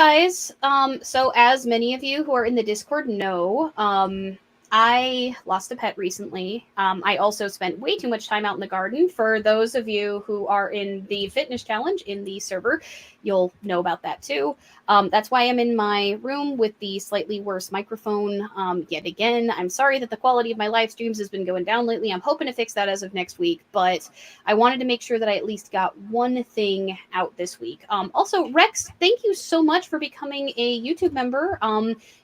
guys, so as many of you who are in the Discord know, I lost a pet recently. I also spent way too much time out in the garden. For those of you who are in the fitness challenge in the server, you'll know about that too. That's why I'm in my room with the slightly worse microphone yet again. I'm sorry that the quality of my live streams has been going down lately. I'm hoping to fix that as of next week, but I wanted to make sure that I at least got one thing out this week. Also, Rex, thank you so much for becoming a YouTube member.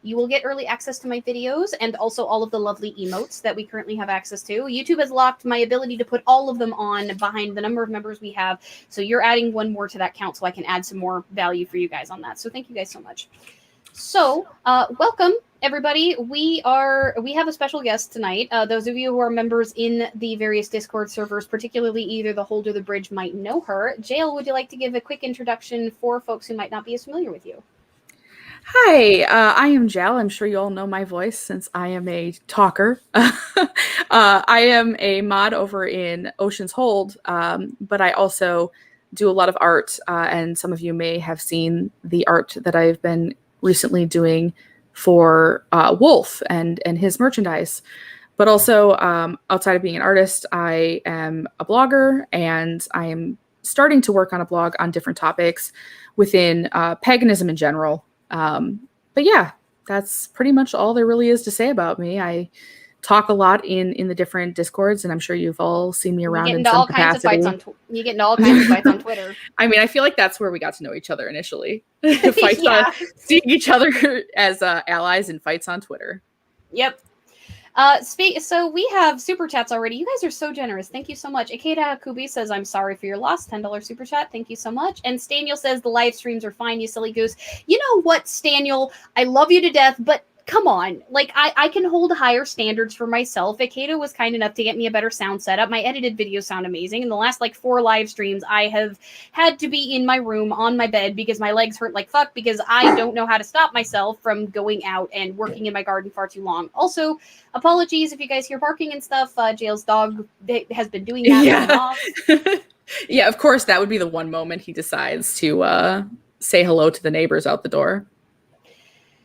You will get early access to my videos and also all of the lovely emotes that we currently have access to. YouTube has locked my ability to put all of them on behind the number of members we have. So you're adding one more to that count so I can add some more value for you guys on that. So thank you guys so much. So welcome everybody. We have a special guest tonight. Those of you who are members in the various Discord servers, particularly either the Hold or the Bridge, might know her. Jael, would you like to give a quick introduction for folks who might not be as familiar with you? Hi, I am Jal. I'm sure you all know my voice since I am a talker. I am a mod over in Ocean's Hold, but I also do a lot of art, and some of you may have seen the art that I've been recently doing for Wolf and his merchandise. But also, outside of being an artist, I am a blogger, and I am starting to work on a blog on different topics within paganism in general. But yeah, that's pretty much all there really is to say about me. I talk a lot in the different Discords, and I'm sure you've all seen me around in some capacity. You get into all kinds of fights on Twitter. I mean, I feel like that's where we got to know each other initially. Fights on, seeing each other as allies in fights on Twitter. Yep. So we have super chats already. You guys are so generous. Thank you so much. Ikeda Kubi says, I'm sorry for your loss. $10 super chat. Thank you so much. And Staniel says, the live streams are fine, you silly goose. You know what, Staniel? I love you to death, but come on. Like, I can hold higher standards for myself. Ikeda was kind enough to get me a better sound setup. My edited videos sound amazing. In the last, 4 live streams, I have had to be in my room on my bed because my legs hurt like fuck because I don't know how to stop myself from going out and working in my garden far too long. Also, apologies if you guys hear barking and stuff. Jail's dog has been doing that. Yeah. Yeah, of course, that would be the one moment he decides to say hello to the neighbors out the door.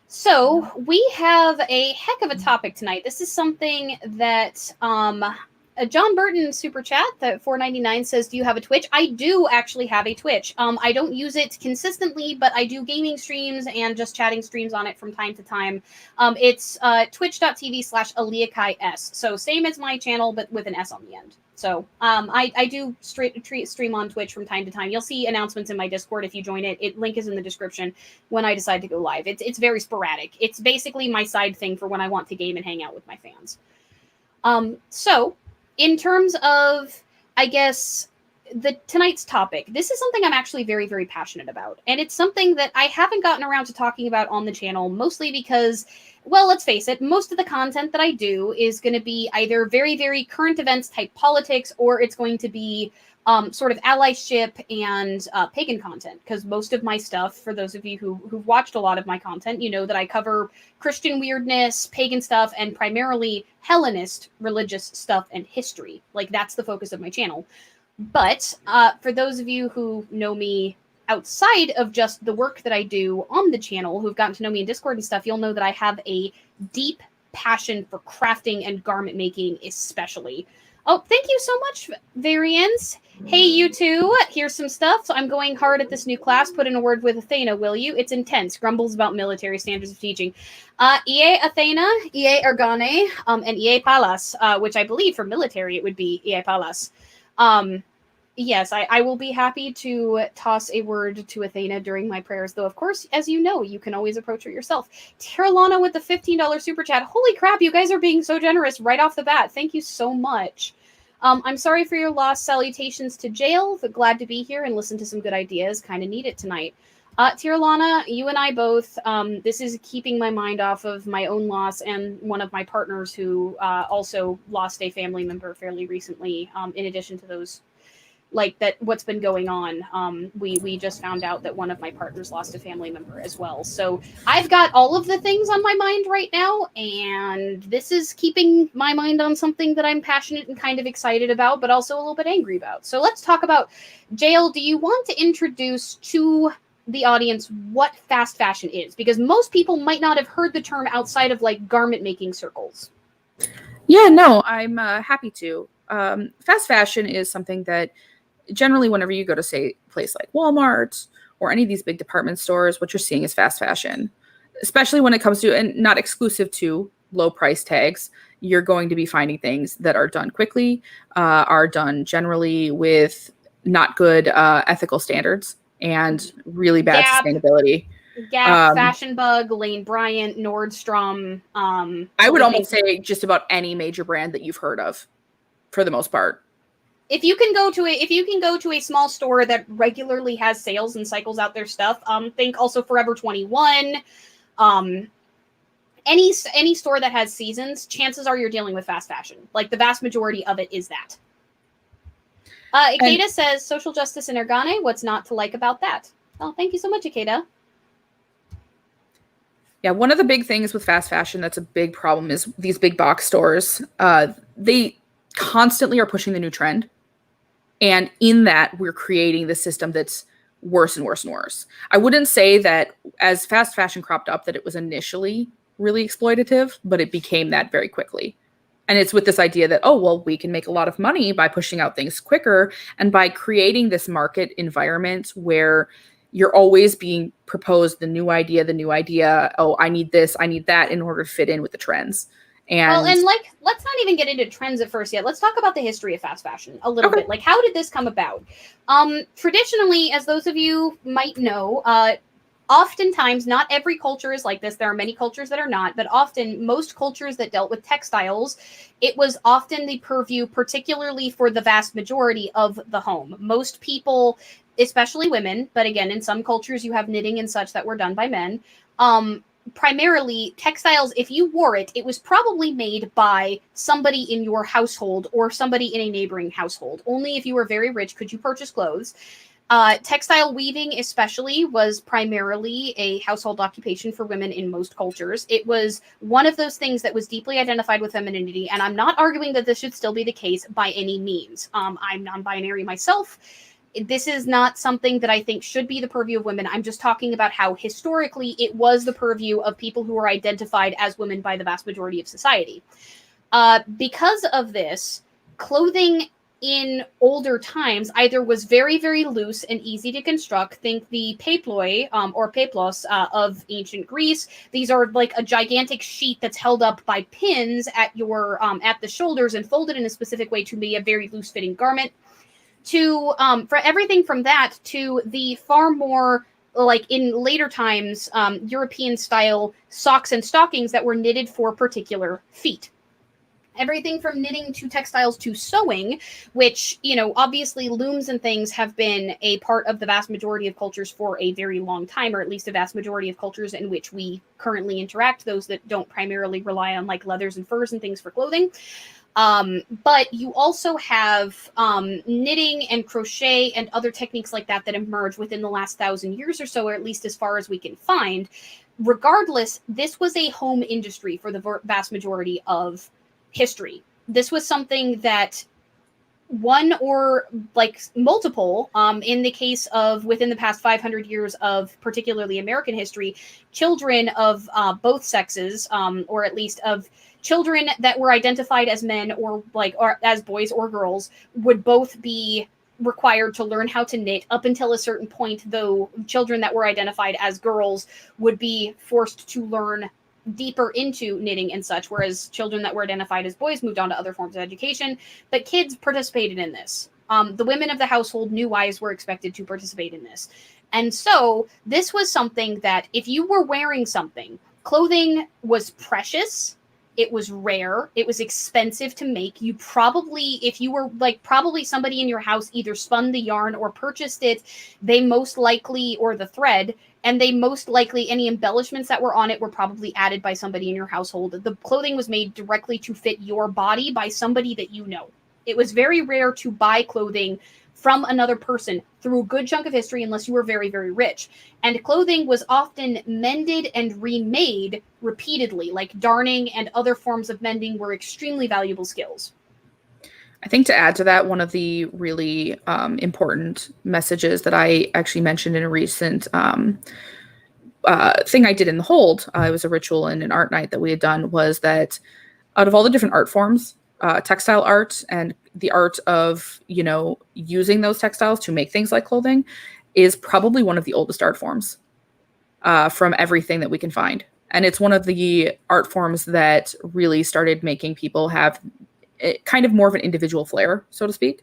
So we have a heck of a topic tonight. This is something that John Burton super chat that $4.99 says, do you have a Twitch? I do actually have a Twitch. I don't use it consistently, but I do gaming streams and just chatting streams on it from time to time. It's twitch.tv/AliakaiS. So same as my channel, but with an S on the end. So I do stream on Twitch from time to time. You'll see announcements in my Discord if you join it. Link is in the description when I decide to go live. It's very sporadic. It's basically my side thing for when I want to game and hang out with my fans. So in terms of, I guess, tonight's topic, this is something I'm actually very, very passionate about. And it's something that I haven't gotten around to talking about on the channel, mostly because, well, let's face it, most of the content that I do is going to be either very, very current events type politics, or it's going to be sort of allyship and pagan content. Because most of my stuff, for those of you who've watched a lot of my content, you know that I cover Christian weirdness, pagan stuff, and primarily Hellenist religious stuff and history. Like, that's the focus of my channel. But for those of you who know me outside of just the work that I do on the channel, who've gotten to know me in Discord and stuff, you'll know that I have a deep passion for crafting and garment making especially. Oh, thank you so much, Varians. Hey, you two, here's some stuff. So I'm going hard at this new class. Put in a word with Athena, will you? It's intense. Grumbles about military standards of teaching. EA Athena, EA Argane, and EA Palas, which I believe for military it would be EA Palas. Yes, I will be happy to toss a word to Athena during my prayers, though, of course, as you know, you can always approach her yourself. Tiralana with the $15 super chat. Holy crap, you guys are being so generous right off the bat. Thank you so much. I'm sorry for your loss. Salutations to Jail, but glad to be here and listen to some good ideas. Kind of need it tonight. Tiralana, you and I both, this is keeping my mind off of my own loss and one of my partners who also lost a family member fairly recently, in addition to those, like, that what's been going on. We just found out that one of my partners lost a family member as well. So I've got all of the things on my mind right now, and this is keeping my mind on something that I'm passionate and kind of excited about, but also a little bit angry about. So let's talk about Jail. Do you want to introduce to the audience what fast fashion is, because most people might not have heard the term outside of like garment making circles. Yeah, no, I'm happy to. Fast fashion is something that generally whenever you go to, say, a place like Walmart or any of these big department stores, what you're seeing is fast fashion, especially when it comes to, and not exclusive to, low price tags. You're going to be finding things that are done quickly, are done generally with not good ethical standards and really bad Gap, sustainability. Fashion Bug, Lane Bryant, Nordstrom. I would almost say just about any major brand that you've heard of, for the most part. If you can go to a small store that regularly has sales and cycles out their stuff, think also Forever 21, any store that has seasons, chances are you're dealing with fast fashion. Like the vast majority of it is that. Ikeda says social justice in Ergane. What's not to like about that? Oh, thank you so much, Ikeda. Yeah, one of the big things with fast fashion that's a big problem is these big box stores. They constantly are pushing the new trend. And in that, we're creating the system that's worse and worse and worse. I wouldn't say that as fast fashion cropped up that it was initially really exploitative, but it became that very quickly. And it's with this idea that, oh, well, we can make a lot of money by pushing out things quicker and by creating this market environment where you're always being proposed the new idea. Oh, I need this, I need that in order to fit in with the trends. And like, let's not even get into trends at first yet. Let's talk about the history of fast fashion a little bit. Like, how did this come about? Traditionally, as those of you might know, oftentimes, not every culture is like this. There are many cultures that are not, but often most cultures that dealt with textiles, it was often the purview, particularly for the vast majority of the home. Most people, especially women, but again, in some cultures you have knitting and such that were done by men. Primarily textiles, if you wore it, it was probably made by somebody in your household or somebody in a neighboring household. Only if you were very rich could you purchase clothes. Textile weaving especially was primarily a household occupation for women in most cultures. It was one of those things that was deeply identified with femininity, and I'm not arguing that this should still be the case by any means. I'm non-binary myself. This is not something that I think should be the purview of women. I'm just talking about how historically it was the purview of people who were identified as women by the vast majority of society. Because of this, clothing in older times either was very, very loose and easy to construct. Think the peploi or peplos of ancient Greece. These are like a gigantic sheet that's held up by pins at your at the shoulders and folded in a specific way to be a very loose-fitting garment. To for everything from that to the far more like in later times European style socks and stockings that were knitted for particular feet. Everything from knitting to textiles to sewing, which, you know, obviously looms and things have been a part of the vast majority of cultures for a very long time, or at least the vast majority of cultures in which we currently interact, those that don't primarily rely on like leathers and furs and things for clothing. But you also have knitting and crochet and other techniques like that that emerge within the last 1,000 years or so, or at least as far as we can find. Regardless, this was a home industry for the vast majority of history. This was something that one or like multiple, in the case of within the past 500 years of particularly American history, children of both sexes, or at least of children that were identified as men or as boys or girls, would both be required to learn how to knit up until a certain point, though children that were identified as girls would be forced to learn deeper into knitting and such, whereas children that were identified as boys moved on to other forms of education. But kids participated in this. The women of the household, new wives, were expected to participate in this. And so this was something that if you were wearing something, clothing was precious, it was rare, it was expensive to make. You probably, if you were like probably somebody in your house either spun the yarn or purchased it, they most likely, or the thread, and they most likely, any embellishments that were on it were probably added by somebody in your household. The clothing was made directly to fit your body by somebody that you know. It was very rare to buy clothing from another person through a good chunk of history unless you were very, very rich. And clothing was often mended and remade repeatedly, like darning and other forms of mending were extremely valuable skills. I think to add to that, one of the really important messages that I actually mentioned in a recent thing I did in the hold, it was a ritual and an art night that we had done, was that out of all the different art forms, textile art and the art of, using those textiles to make things like clothing is probably one of the oldest art forms from everything that we can find. And it's one of the art forms that really started making people have kind of more of an individual flair, so to speak,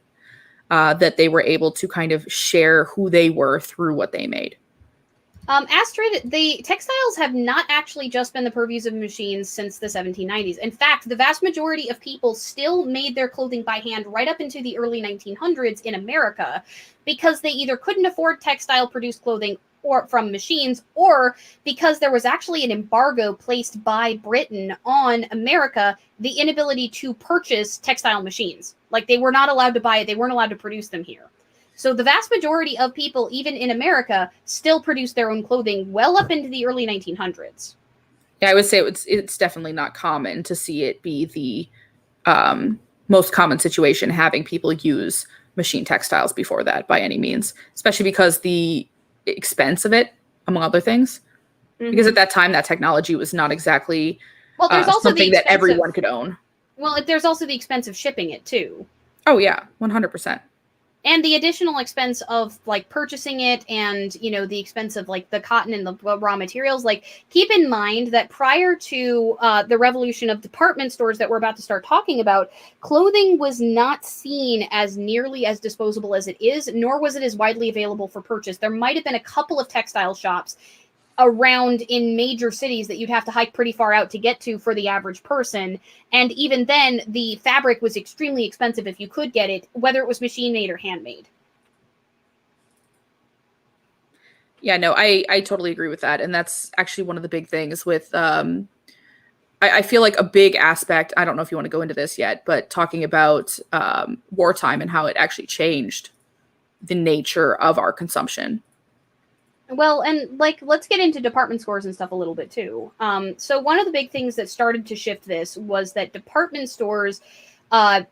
that they were able to kind of share who they were through what they made. Astrid, the textiles have not actually just been the purviews of machines since the 1790s. In fact, the vast majority of people still made their clothing by hand right up into the early 1900s in America because they either couldn't afford textile-produced clothing or from machines, or because there was actually an embargo placed by Britain on America, the inability to purchase textile machines. Like, they were not allowed to buy it. They weren't allowed to produce them here. So the vast majority of people, even in America, still produce their own clothing well up into the early 1900s. Yeah, I would say it's definitely not common to see it be the most common situation, having people use machine textiles before that by any means, especially because the expense of it, among other things, because at that time that technology was not exactly there's also something that everyone could own. Well, there's also the expense of shipping it too. Oh yeah, 100%. And the additional expense of like purchasing it, and the expense of like the cotton and the raw materials. Like, keep in mind that prior to the revolution of department stores that we're about to start talking about, clothing was not seen as nearly as disposable as it is, nor was it as widely available for purchase. There might have been a couple of textile shops around in major cities that you'd have to hike pretty far out to get to for the average person. And even then, the fabric was extremely expensive if you could get it, whether it was machine made or handmade. Yeah, no, I totally agree with that. And that's actually one of the big things with, I feel like a big aspect, I don't know if you want to go into this yet, but talking about wartime and how it actually changed the nature of our consumption. Well, and like, let's get into department stores and stuff a little bit too. So one of the big things that started to shift this was that department stores,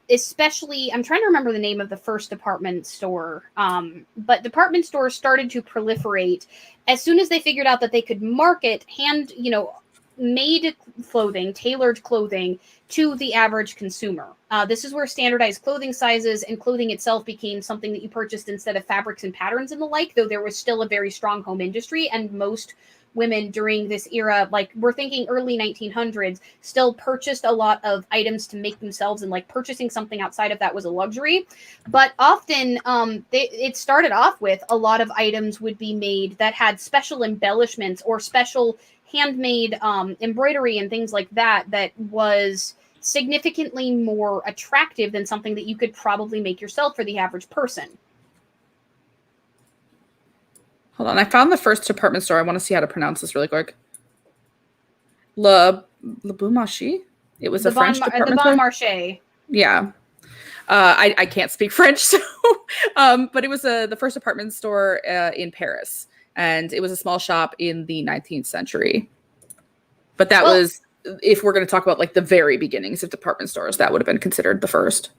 especially, I'm trying to remember the name of the first department store, but department stores started to proliferate as soon as they figured out that they could market made clothing, tailored clothing to the average consumer. This is where standardized clothing sizes and clothing itself became something that you purchased instead of fabrics and patterns and the like, though there was still a very strong home industry, and most women during this era, like we're thinking early 1900s, still purchased a lot of items to make themselves, and like purchasing something outside of that was a luxury. But often it started off with a lot of items would be made that had special embellishments or special handmade embroidery and things like that was significantly more attractive than something that you could probably make yourself for the average person. Hold on, I found the first department store. I want to see how to pronounce this really quick. Le Bon Marché? It was a French department store? The Bon Marché. Yeah. I can't speak French, so but it was the first department store in Paris. And it was a small shop in the 19th century. But that was, if we're going to talk about like the very beginnings of department stores, that would have been considered the first.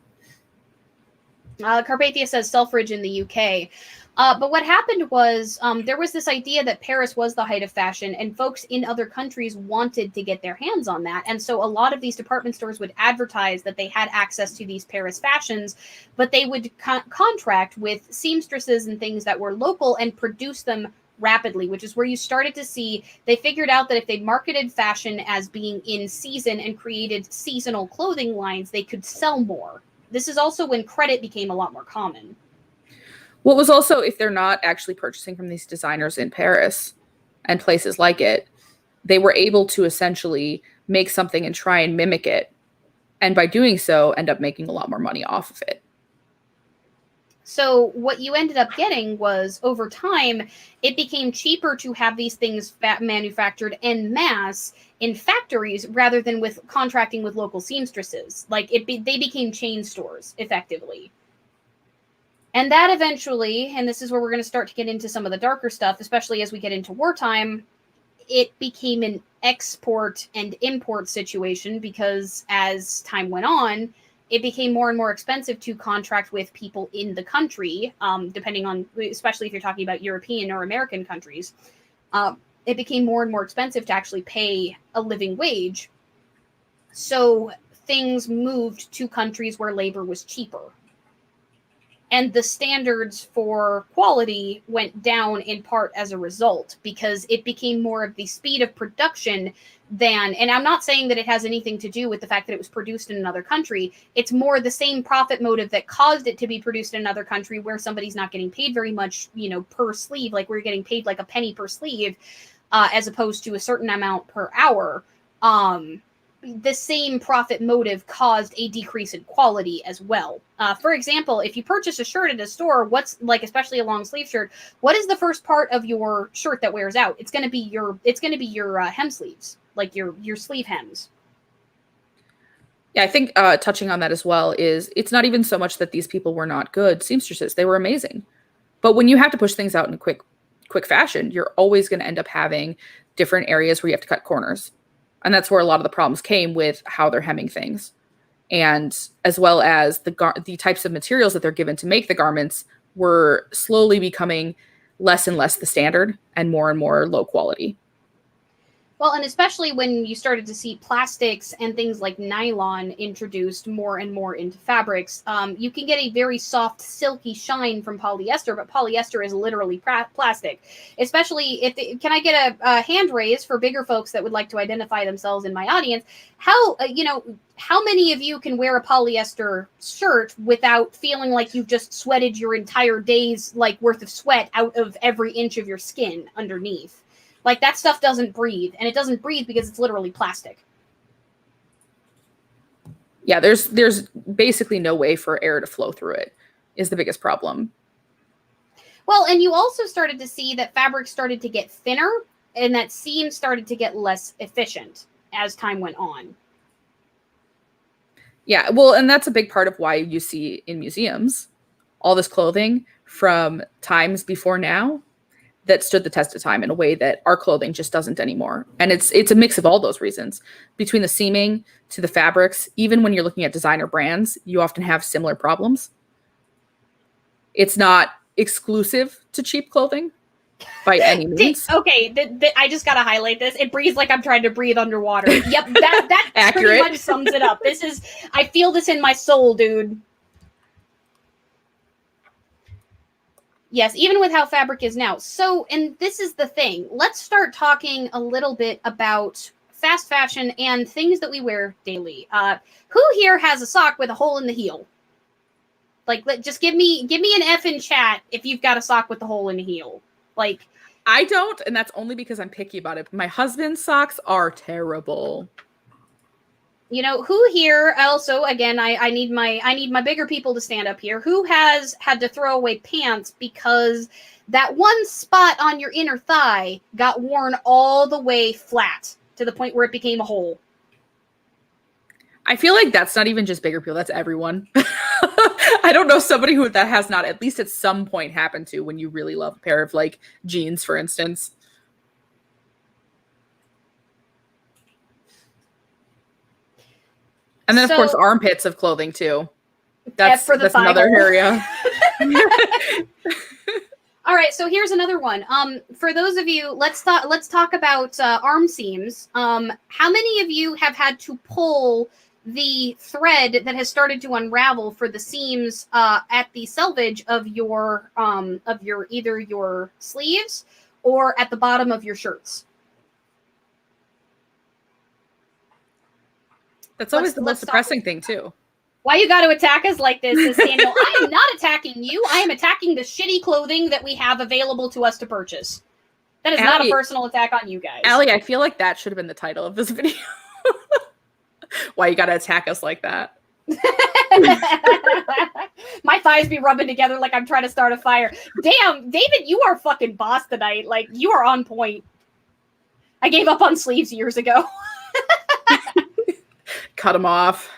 Carpathia says Selfridge in the UK. But what happened was there was this idea that Paris was the height of fashion, and folks in other countries wanted to get their hands on that. And so a lot of these department stores would advertise that they had access to these Paris fashions, but they would contract with seamstresses and things that were local and produce them rapidly, which is where you started to see they figured out that if they marketed fashion as being in season and created seasonal clothing lines, they could sell more. This is also when credit became a lot more common. Well, it was also, if they're not actually purchasing from these designers in Paris and places like it, they were able to essentially make something and try and mimic it. And by doing so, end up making a lot more money off of it. So what you ended up getting was, over time, it became cheaper to have these things manufactured en masse in factories rather than with contracting with local seamstresses. Like they became chain stores, effectively. And that eventually, and this is where we're going to start to get into some of the darker stuff, especially as we get into wartime, it became an export and import situation because as time went on, it became more and more expensive to contract with people in the country, depending on, especially if you're talking about European or American countries. It became more and more expensive to actually pay a living wage. So things moved to countries where labor was cheaper. And the standards for quality went down in part as a result, because it became more of the speed of production than, and I'm not saying that it has anything to do with the fact that it was produced in another country. It's more the same profit motive that caused it to be produced in another country, where somebody's not getting paid very much, per sleeve. Like, we're getting paid like a penny per sleeve, as opposed to a certain amount per hour. The same profit motive caused a decrease in quality as well. For example, if you purchase a shirt at a store, what's, like, especially a long sleeve shirt, what is the first part of your shirt that wears out? It's going to be your hem sleeves, like your sleeve hems. Yeah, I think touching on that as well is, it's not even so much that these people were not good seamstresses. They were amazing. But when you have to push things out in quick fashion, you're always going to end up having different areas where you have to cut corners. And that's where a lot of the problems came with how they're hemming things. And as well as the types of materials that they're given to make the garments were slowly becoming less and less the standard and more low quality. Well, and especially when you started to see plastics and things like nylon introduced more and more into fabrics, you can get a very soft, silky shine from polyester, but polyester is literally plastic. Especially can I get a hand raise for bigger folks that would like to identify themselves in my audience? How many of you can wear a polyester shirt without feeling like you've just sweated your entire day's worth of sweat out of every inch of your skin underneath? Like, that stuff doesn't breathe, and it doesn't breathe because it's literally plastic. Yeah, there's basically no way for air to flow through it, is the biggest problem. Well, and you also started to see that fabric started to get thinner, and that seams started to get less efficient as time went on. Yeah, well, and that's a big part of why you see in museums all this clothing from times before now that stood the test of time in a way that our clothing just doesn't anymore. And it's a mix of all those reasons, between the seaming to the fabrics. Even when you're looking at designer brands, you often have similar problems. It's not exclusive to cheap clothing by any means. Okay, I just gotta highlight this. It breathes like I'm trying to breathe underwater. Yep, that pretty much sums it up. I feel this in my soul, dude. Yes, even with how fabric is now. So, and this is the thing. Let's start talking a little bit about fast fashion and things that we wear daily. Who here has a sock with a hole in the heel? Like, just give me an F in chat if you've got a sock with a hole in the heel. Like, I don't, and that's only because I'm picky about it. My husband's socks are terrible. Who here also, again, I need my bigger people to stand up here. Who has had to throw away pants because that one spot on your inner thigh got worn all the way flat to the point where it became a hole? I feel like that's not even just bigger people. That's everyone. I don't know somebody who that has not at least at some point happened to, when you really love a pair of jeans, for instance. And then, of course, armpits of clothing, too. That's another area. All right, so here's another one. For those of you, let's talk about arm seams. How many of you have had to pull the thread that has started to unravel for the seams at the selvage of your either your sleeves or at the bottom of your shirts? That's always the most depressing thing, too. Why you got to attack us like this, Daniel? I am not attacking you. I am attacking the shitty clothing that we have available to us to purchase. That is not a personal attack on you guys. Allie, I feel like that should have been the title of this video. Why you got to attack us like that? My thighs be rubbing together like I'm trying to start a fire. Damn, David, you are fucking boss tonight. Like, you are on point. I gave up on sleeves years ago. Cut them off.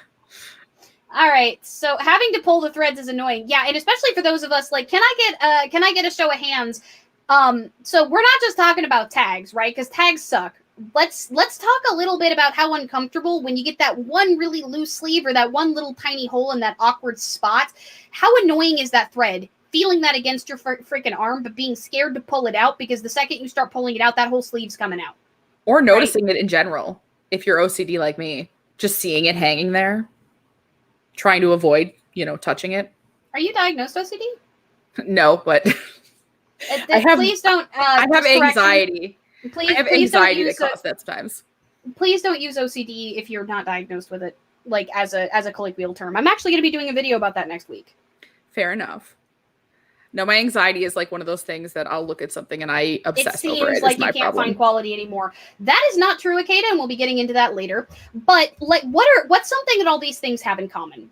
All right, so having to pull the threads is annoying. Yeah, and especially for those of us, can I get a show of hands? So we're not just talking about tags, right? Because tags suck. let's talk a little bit about how uncomfortable when you get that one really loose sleeve or that one little tiny hole in that awkward spot. How annoying is that thread? Feeling that against your freaking arm, but being scared to pull it out because the second you start pulling it out, that whole sleeve's coming out. Or noticing it in general, if you're OCD like me, just seeing it hanging there, trying to avoid, touching it. Are you diagnosed OCD? No, but please don't. I have anxiety. Please, I have please anxiety that causes that sometimes. Please don't use OCD if you're not diagnosed with it, like as a colloquial term. I'm actually going to be doing a video about that next week. Fair enough. No, my anxiety is like one of those things that I'll look at something and I obsess over it. It seems like you can't find quality anymore. That is not true, Akeda, and we'll be getting into that later. But like, what's something that all these things have in common?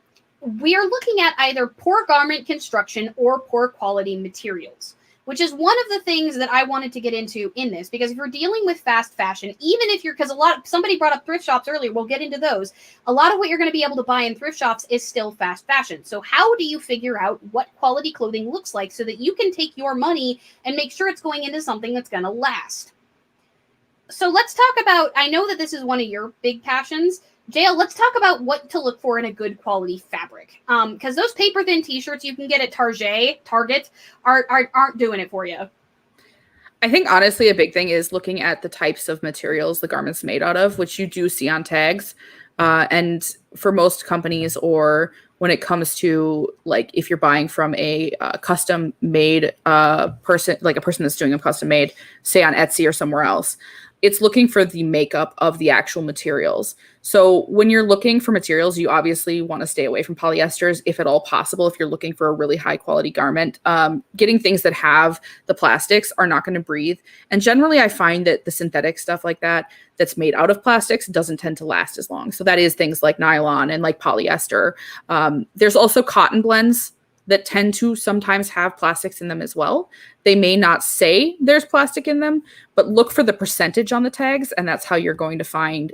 We are looking at either poor garment construction or poor quality materials, which is one of the things that I wanted to get into in this, because if you're dealing with fast fashion, even if you're, because somebody brought up thrift shops earlier, we'll get into those. A lot of what you're going to be able to buy in thrift shops is still fast fashion. So how do you figure out what quality clothing looks like so that you can take your money and make sure it's going into something that's going to last? So let's talk about, I know that this is one of your big passions. JL, let's talk about what to look for in a good quality fabric. Because those paper thin t-shirts you can get at Target aren't doing it for you. I think honestly a big thing is looking at the types of materials the garment's made out of, which you do see on tags. And for most companies, or when it comes to like if you're buying from a custom made person, like a person that's doing a custom made, say on Etsy or somewhere else, it's looking for the makeup of the actual materials. So when you're looking for materials, you obviously want to stay away from polyesters if at all possible. If you're looking for a really high quality garment, getting things that have the plastics are not going to breathe. And generally I find that the synthetic stuff like that, that's made out of plastics, doesn't tend to last as long. So that is things like nylon and like polyester. There's also cotton blends that tend to sometimes have plastics in them as well. They may not say there's plastic in them, but look for the percentage on the tags, and that's how you're going to find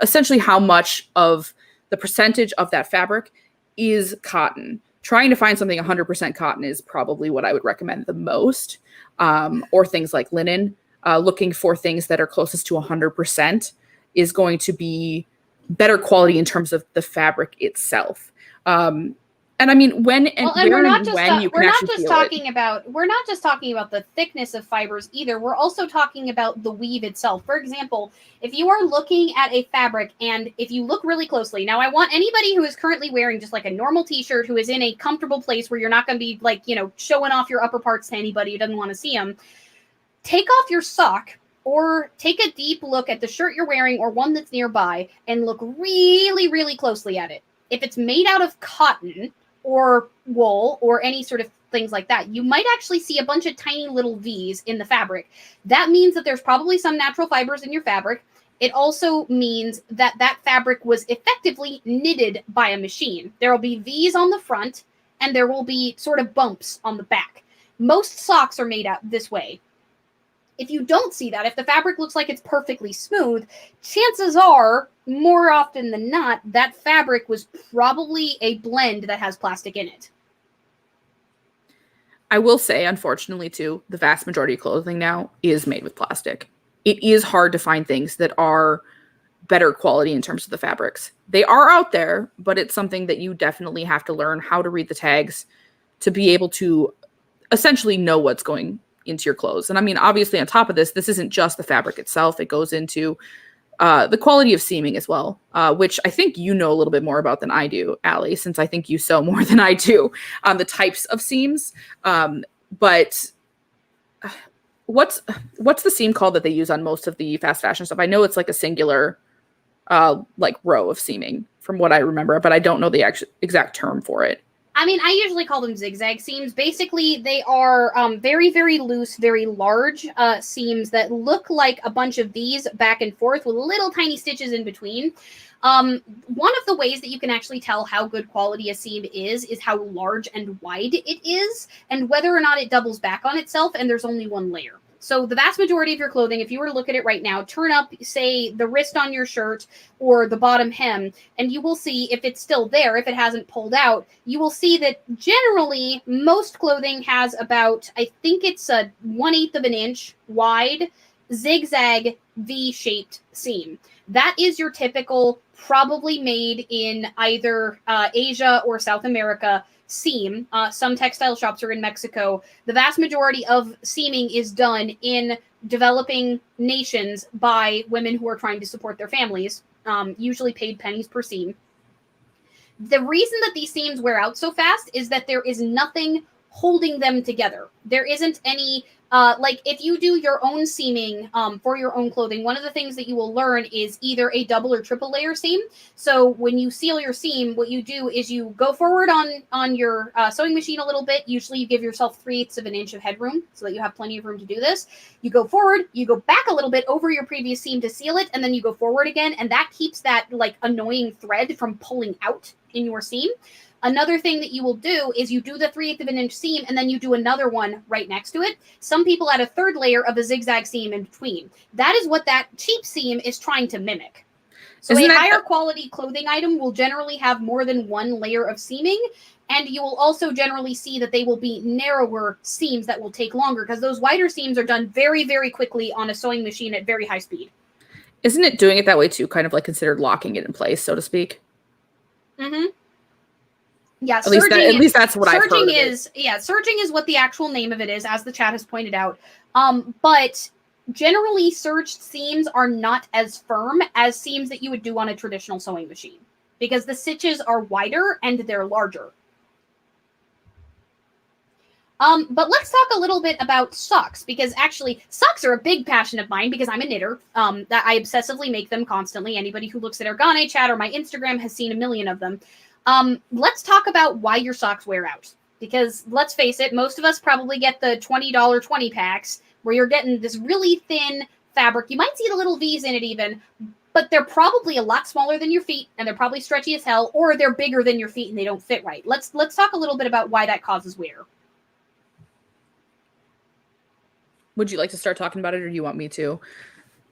essentially how much of the percentage of that fabric is cotton. Trying to find something 100% cotton is probably what I would recommend the most, or things like linen. Looking for things that are closest to 100% is going to be better quality in terms of the fabric itself. And I mean, we're not just talking about the thickness of fibers either. We're also talking about the weave itself. For example, if you are looking at a fabric and if you look really closely, now I want anybody who is currently wearing just like a normal t-shirt who is in a comfortable place where you're not going to be like, showing off your upper parts to anybody who doesn't want to see them. Take off your sock or take a deep look at the shirt you're wearing or one that's nearby and look really, really closely at it. If it's made out of cotton or wool or any sort of things like that, you might actually see a bunch of tiny little V's in the fabric. That means that there's probably some natural fibers in your fabric. It also means that that fabric was effectively knitted by a machine. There will be V's on the front and there will be sort of bumps on the back. Most socks are made out this way. If you don't see that, if the fabric looks like it's perfectly smooth, chances are, more often than not, that fabric was probably a blend that has plastic in it. I will say, unfortunately, too, the vast majority of clothing now is made with plastic. It is hard to find things that are better quality in terms of the fabrics. They are out there, but it's something that you definitely have to learn how to read the tags to be able to essentially know what's going into your clothes. And I mean, obviously on top of this isn't just the fabric itself. It goes into the quality of seaming as well, which I think you know a little bit more about than I do, Allie, since I think you sew more than I do on the types of seams. But what's the seam called that they use on most of the fast fashion stuff? I know it's like a singular like row of seaming from what I remember, but I don't know the exact term for it. I mean, I usually call them zigzag seams. Basically, they are very, very loose, very large seams that look like a bunch of V's back and forth with little tiny stitches in between. One of the ways that you can actually tell how good quality a seam is how large and wide it is and whether or not it doubles back on itself and there's only one layer. So the vast majority of your clothing, if you were to look at it right now, turn up, say, the wrist on your shirt or the bottom hem, and you will see if it's still there, if it hasn't pulled out, you will see that generally most clothing has about, I think it's a 1/8 of an inch wide zigzag V-shaped seam. That is your typical, probably made in either Asia or South America seam. Some textile shops are in Mexico. The vast majority of seaming is done in developing nations by women who are trying to support their families, usually paid pennies per seam. The reason that these seams wear out so fast is that there is nothing holding them together. There isn't any, like if you do your own seaming for your own clothing, one of the things that you will learn is either a double or triple layer seam. So when you seal your seam, what you do is you go forward on your sewing machine a little bit. Usually you give yourself 3/8 of an inch of headroom so that you have plenty of room to do this. You go forward, you go back a little bit over your previous seam to seal it, and then you go forward again, and that keeps that like annoying thread from pulling out in your seam. Another thing that you will do is you do the 3/8 of an inch seam, and then you do another one right next to it. Some people add a third layer of a zigzag seam in between. That is what that cheap seam is trying to mimic. So a higher quality clothing item will generally have more than one layer of seaming, and you will also generally see that they will be narrower seams that will take longer, because those wider seams are done very, very quickly on a sewing machine at very high speed. Isn't it doing it that way too, kind of like considered locking it in place, so to speak? Mm-hmm. Yeah, at least that's what I've heard. Serging is what the actual name of it is, as the chat has pointed out. But generally, serged seams are not as firm as seams that you would do on a traditional sewing machine, because the stitches are wider and they're larger. But let's talk a little bit about socks, because actually socks are a big passion of mine because I'm a knitter. That I obsessively make them constantly. Anybody who looks at Organe chat or my Instagram has seen a million of them. Let's talk about why your socks wear out, because let's face it, most of us probably get the $20 20 packs where you're getting this really thin fabric. You might see the little V's in it even, but they're probably a lot smaller than your feet, and they're probably stretchy as hell, or they're bigger than your feet and they don't fit right. Let's talk a little bit about why that causes wear. Would you like to start talking about it, or do you want me to?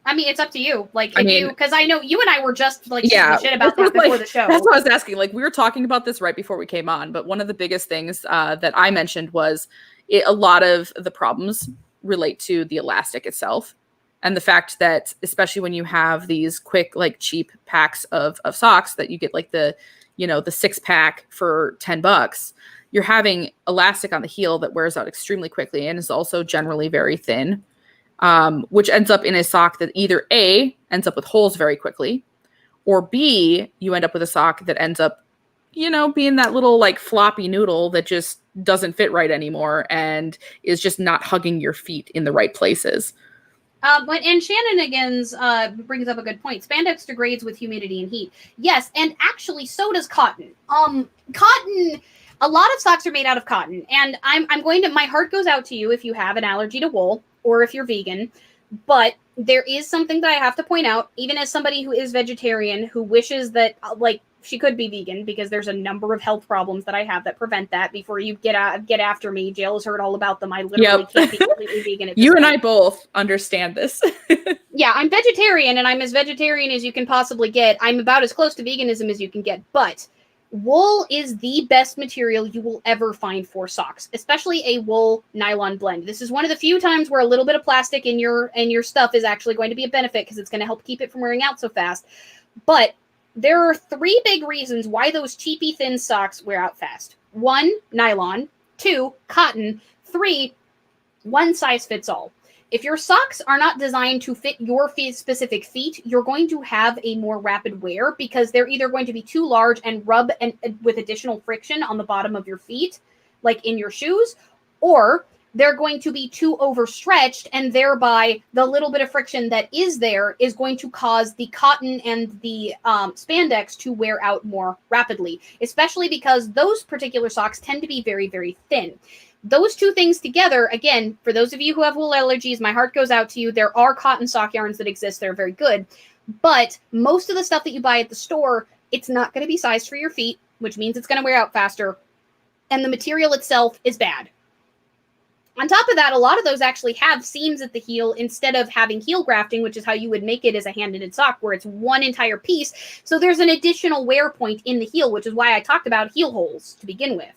I mean, it's up to you. Like, because I know you and I were just like shit about that before the show. That's what I was asking. Like, we were talking about this right before we came on, but one of the biggest things that I mentioned was a lot of the problems relate to the elastic itself, and the fact that, especially when you have these quick, like cheap packs of socks that you get, like the 6-pack for $10, you're having elastic on the heel that wears out extremely quickly and is also generally very thin. Which ends up in a sock that either A, ends up with holes very quickly, or B, you end up with a sock that ends up, being that little like floppy noodle that just doesn't fit right anymore and is just not hugging your feet in the right places. And Shannonigans brings up a good point. Spandex degrades with humidity and heat. Yes, and actually so does cotton. Cotton, a lot of socks are made out of cotton, and my heart goes out to you if you have an allergy to wool, or if you're vegan, but there is something that I have to point out, even as somebody who is vegetarian, who wishes that, like, she could be vegan, because there's a number of health problems that I have that prevent that. Before you get after me, Jill has heard all about them. I literally can't be completely vegan at this You point. and I both understand this. Yeah, I'm vegetarian, and I'm as vegetarian as you can possibly get. I'm about as close to veganism as you can get, but wool is the best material you will ever find for socks, especially a wool nylon blend. This is one of the few times where a little bit of plastic in your stuff is actually going to be a benefit, because it's going to help keep it from wearing out so fast. But there are 3 big reasons why those cheapy thin socks wear out fast. 1, nylon. 2, cotton. 3, one size fits all. If your socks are not designed to fit your specific feet, you're going to have a more rapid wear, because they're either going to be too large and rub with additional friction on the bottom of your feet, like in your shoes, or they're going to be too overstretched, and thereby the little bit of friction that is there is going to cause the cotton and the spandex to wear out more rapidly, especially because those particular socks tend to be very, very thin. Those 2 things together, again, for those of you who have wool allergies, my heart goes out to you. There are cotton sock yarns that exist. They're very good. But most of the stuff that you buy at the store, it's not going to be sized for your feet, which means it's going to wear out faster. And the material itself is bad. On top of that, a lot of those actually have seams at the heel instead of having heel grafting, which is how you would make it as a hand-knitted sock, where it's one entire piece. So there's an additional wear point in the heel, which is why I talked about heel holes to begin with.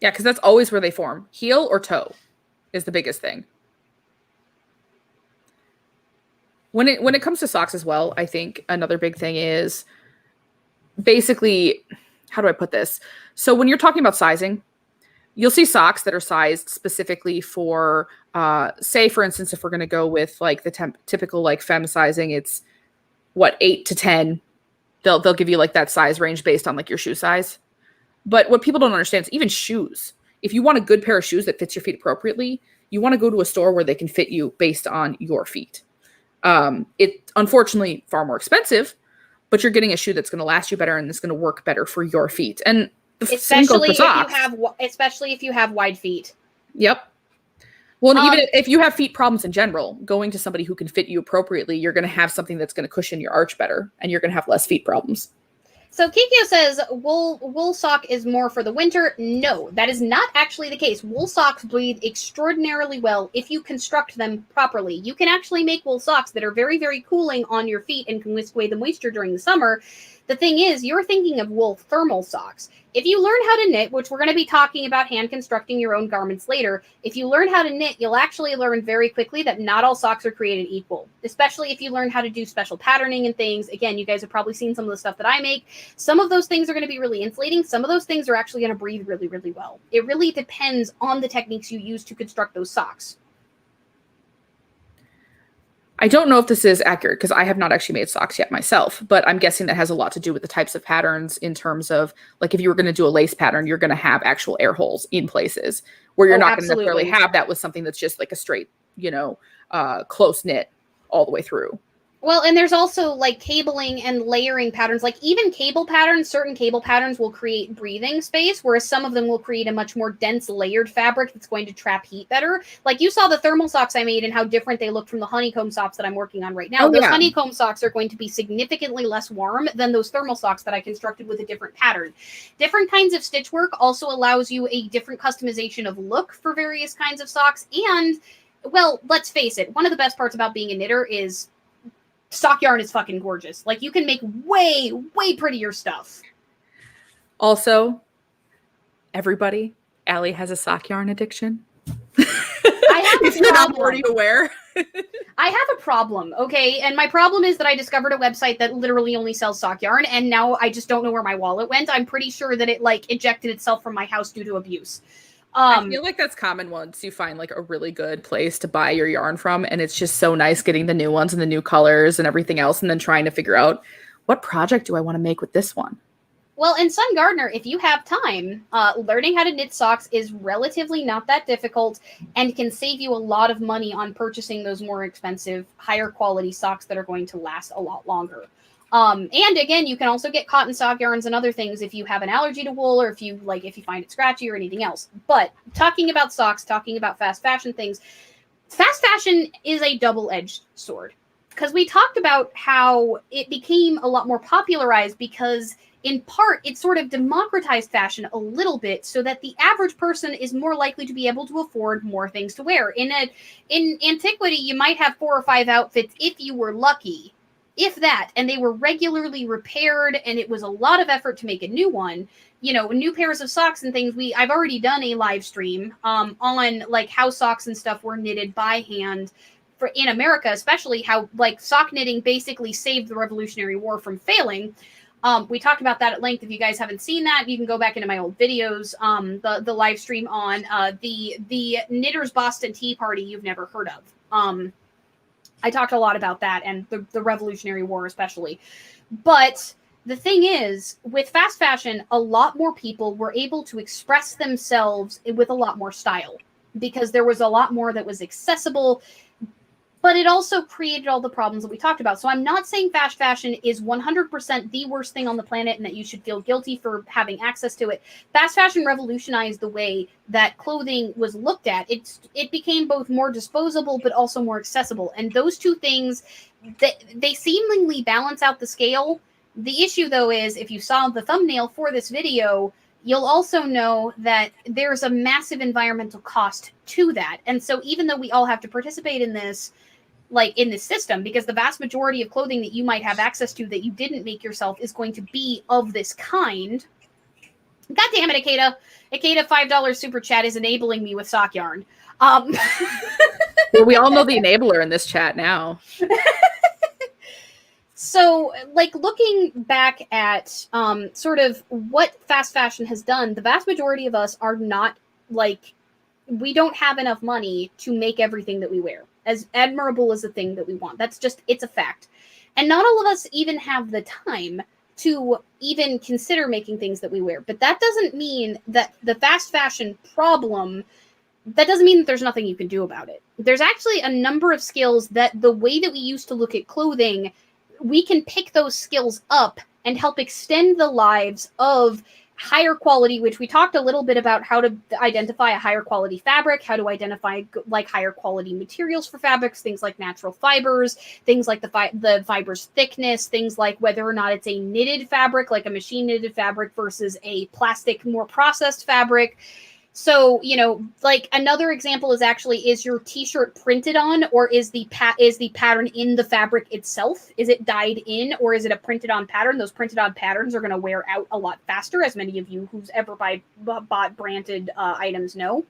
Yeah, because that's always where they form. Heel or toe is the biggest thing. When it comes to socks as well, I think another big thing is basically, how do I put this? So when you're talking about sizing, you'll see socks that are sized specifically for, say, for instance, if we're going to go with like the typical like femme sizing, it's what, 8 to 10. They'll give you like that size range based on like your shoe size. But what people don't understand is even shoes. If you want a good pair of shoes that fits your feet appropriately, you want to go to a store where they can fit you based on your feet. It's unfortunately far more expensive, but you're getting a shoe that's going to last you better and it's going to work better for your feet. And especially if you have wide feet. Yep. Well, and even if you have feet problems in general, going to somebody who can fit you appropriately, you're going to have something that's going to cushion your arch better, and you're going to have less feet problems. So Kikyo says wool sock is more for the winter. No, that is not actually the case. Wool socks breathe extraordinarily well if you construct them properly. You can actually make wool socks that are very, very cooling on your feet and can whisk away the moisture during the summer. The thing is, you're thinking of wool thermal socks. If you learn how to knit, which we're going to be talking about hand constructing your own garments later, if you learn how to knit, you'll actually learn very quickly that not all socks are created equal, especially if you learn how to do special patterning and things. Again, you guys have probably seen some of the stuff that I make. Some of those things are going to be really insulating. Some of those things are actually going to breathe really, really well. It really depends on the techniques you use to construct those socks. I don't know if this is accurate because I have not actually made socks yet myself, but I'm guessing that has a lot to do with the types of patterns in terms of, like, if you were going to do a lace pattern, you're going to have actual air holes in places where you're not going to necessarily have that with something that's just like a straight, close knit all the way through. Well, and there's also like cabling and layering patterns, like even cable patterns, certain cable patterns will create breathing space, whereas some of them will create a much more dense layered fabric that's going to trap heat better. Like you saw the thermal socks I made and how different they look from the honeycomb socks that I'm working on right now. Those honeycomb socks are going to be significantly less warm than those thermal socks that I constructed with a different pattern. Different kinds of stitch work also allows you a different customization of look for various kinds of socks. And, well, let's face it, one of the best parts about being a knitter is sock yarn is fucking gorgeous. Like, you can make way, way prettier stuff. Also, everybody, Allie has a sock yarn addiction. I have if you're not already aware. I have a problem, okay? And my problem is that I discovered a website that literally only sells sock yarn, and now I just don't know where my wallet went. I'm pretty sure that it, like, ejected itself from my house due to abuse. I feel like that's common once you find like a really good place to buy your yarn from, and it's just so nice getting the new ones and the new colors and everything else, and then trying to figure out what project do I want to make with this one. Well, in Sun Gardener, if you have time, learning how to knit socks is relatively not that difficult and can save you a lot of money on purchasing those more expensive, higher quality socks that are going to last a lot longer. And again, you can also get cotton sock yarns and other things if you have an allergy to wool or if you find it scratchy or anything else. But talking about socks, talking about fast fashion things, fast fashion is a double-edged sword. Because we talked about how it became a lot more popularized because in part, it sort of democratized fashion a little bit so that the average person is more likely to be able to afford more things to wear. In antiquity, you might have 4 or 5 outfits if you were lucky. If that, and they were regularly repaired, and it was a lot of effort to make a new one, new pairs of socks and things. I've already done a live stream on like how socks and stuff were knitted by hand in America, especially how like sock knitting basically saved the Revolutionary War from failing. We talked about that at length. If you guys haven't seen that, you can go back into my old videos. The live stream on the Knitters Boston Tea Party you've never heard of. I talked a lot about that and the Revolutionary War especially. But the thing is, with fast fashion, a lot more people were able to express themselves with a lot more style because there was a lot more that was accessible, but it also created all the problems that we talked about. So I'm not saying fast fashion is 100% the worst thing on the planet and that you should feel guilty for having access to it. Fast fashion revolutionized the way that clothing was looked at. It became both more disposable, but also more accessible. And those two things, they seemingly balance out the scale. The issue, though, is if you saw the thumbnail for this video, you'll also know that there's a massive environmental cost to that. And so even though we all have to participate in this, like in this system, because the vast majority of clothing that you might have access to that you didn't make yourself is going to be of this kind. God damn it, Akeda. Akeda $5 super chat is enabling me with sock yarn. Well, we all know the enabler in this chat now. So, like, looking back at sort of what fast fashion has done, the vast majority of us are not, like, we don't have enough money to make everything that we wear, as admirable as the thing that we want. That's just, it's a fact. And not all of us even have the time to even consider making things that we wear. But that doesn't mean that the fast fashion problem, that doesn't mean that there's nothing you can do about it. There's actually a number of skills that the way that we used to look at clothing, we can pick those skills up and help extend the lives of higher quality, which we talked a little bit about how to identify a higher quality fabric, how to identify like higher quality materials for fabrics, things like natural fibers, things like the fiber's thickness, things like whether or not it's a knitted fabric, like a machine knitted fabric versus a plastic, more processed fabric. So, you know, like another example is your t-shirt printed on, or is the pattern in the fabric itself? Is it dyed in, or is it a printed on pattern? Those printed on patterns are going to wear out a lot faster, as many of you who's ever bought branded items know.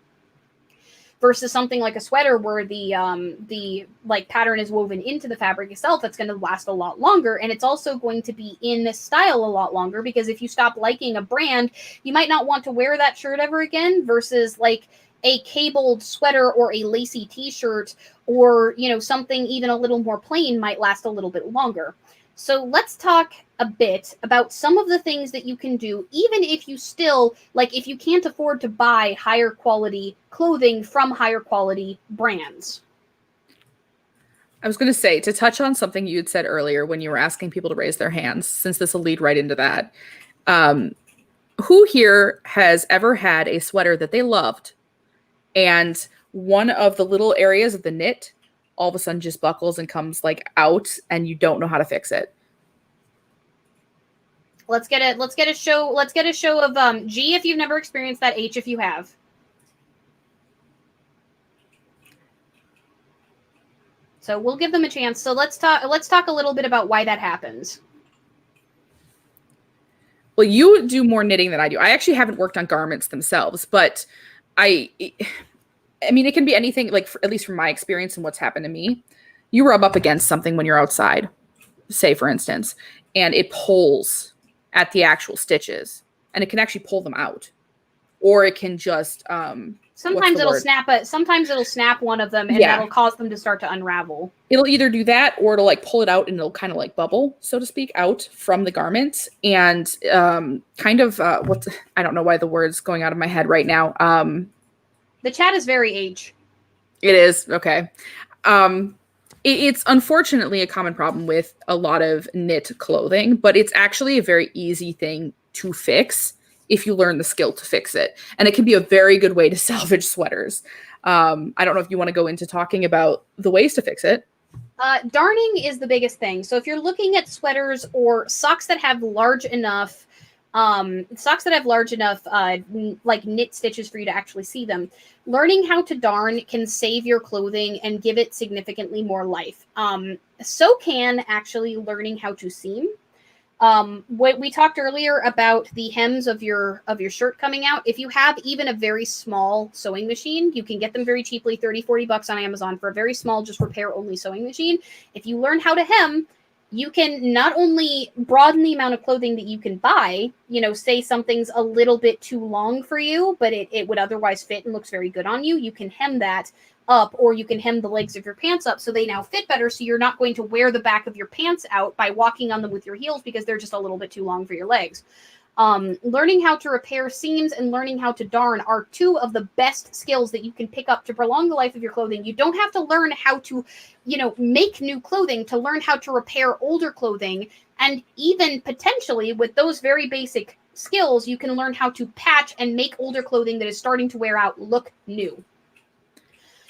Versus something like a sweater where the like pattern is woven into the fabric itself, that's going to last a lot longer, and it's also going to be in this style a lot longer, because if you stop liking a brand, you might not want to wear that shirt ever again, versus like a cabled sweater or a lacy t-shirt, or, you know, something even a little more plain might last a little bit longer. So let's talk a bit about some of the things that you can do, even if you still, like, if you can't afford to buy higher quality clothing from higher quality brands. I was going to say, to touch on something you had said earlier when you were asking people to raise their hands, since this will lead right into that. Who here has ever had a sweater that they loved, and one of the little areas of the knit all of a sudden just buckles and comes like out, and you don't know how to fix it? Let's get a show of G if you've never experienced that, H if you have. So we'll give them a chance. So let's talk a little bit about why that happens. Well, you do more knitting than I do. I actually haven't worked on garments themselves, but I mean, it can be anything, like, at least from my experience and what's happened to me. You rub up against something when you're outside, say, for instance, and it pulls at the actual stitches, and it can actually pull them out. Or it can just... sometimes it'll snap one of them, and that'll cause them to start to unravel. It'll either do that, or it'll like pull it out, and it'll kind of like bubble, so to speak, out from the garment. And I don't know why the word's going out of my head right now. The chat is very H. It is. Okay. It's unfortunately a common problem with a lot of knit clothing, but it's actually a very easy thing to fix if you learn the skill to fix it. And it can be a very good way to salvage sweaters. I don't know if you want to go into talking about the ways to fix it. Darning is the biggest thing. So if you're looking at sweaters or socks that have large enough like knit stitches for you to actually see them, learning how to darn can save your clothing and give it significantly more life. So can actually learning how to seam. What we talked earlier about the hems of your shirt coming out, if you have even a very small sewing machine, you can get them very cheaply, $30-$40 on Amazon for a very small, just repair only sewing machine. If you learn how to hem, you can not only broaden the amount of clothing that you can buy, you know, say something's a little bit too long for you, but it would otherwise fit and looks very good on you. You can hem that up, or you can hem the legs of your pants up so they now fit better, so you're not going to wear the back of your pants out by walking on them with your heels because they're just a little bit too long for your legs. Learning how to repair seams and learning how to darn are two of the best skills that you can pick up to prolong the life of your clothing. You don't have to learn how to, you know, make new clothing to learn how to repair older clothing. And even potentially with those very basic skills, you can learn how to patch and make older clothing that is starting to wear out look new.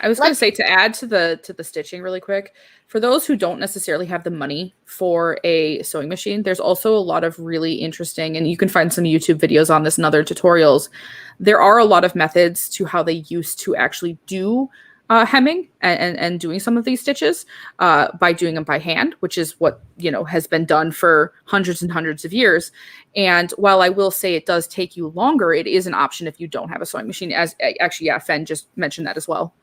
I was going to say, to add to the stitching really quick, for those who don't necessarily have the money for a sewing machine, there's also a lot of really interesting, and you can find some YouTube videos on this and other tutorials. There are a lot of methods to how they used to actually do hemming and doing some of these stitches by doing them by hand, which is what, you know, has been done for hundreds and hundreds of years. And while I will say it does take you longer, it is an option if you don't have a sewing machine. As actually, yeah, Fen just mentioned that as well.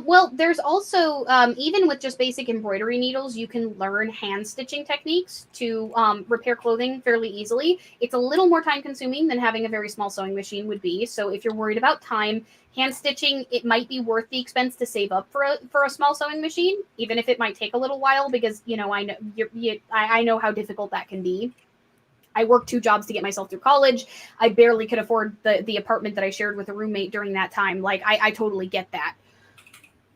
Well, there's also, even with just basic embroidery needles, you can learn hand stitching techniques to repair clothing fairly easily. It's a little more time consuming than having a very small sewing machine would be. So if you're worried about time, hand stitching, it might be worth the expense to save up for a small sewing machine, even if it might take a little while, because, you know, I know how difficult that can be. I worked 2 jobs to get myself through college. I barely could afford the apartment that I shared with a roommate during that time. Like, I totally get that.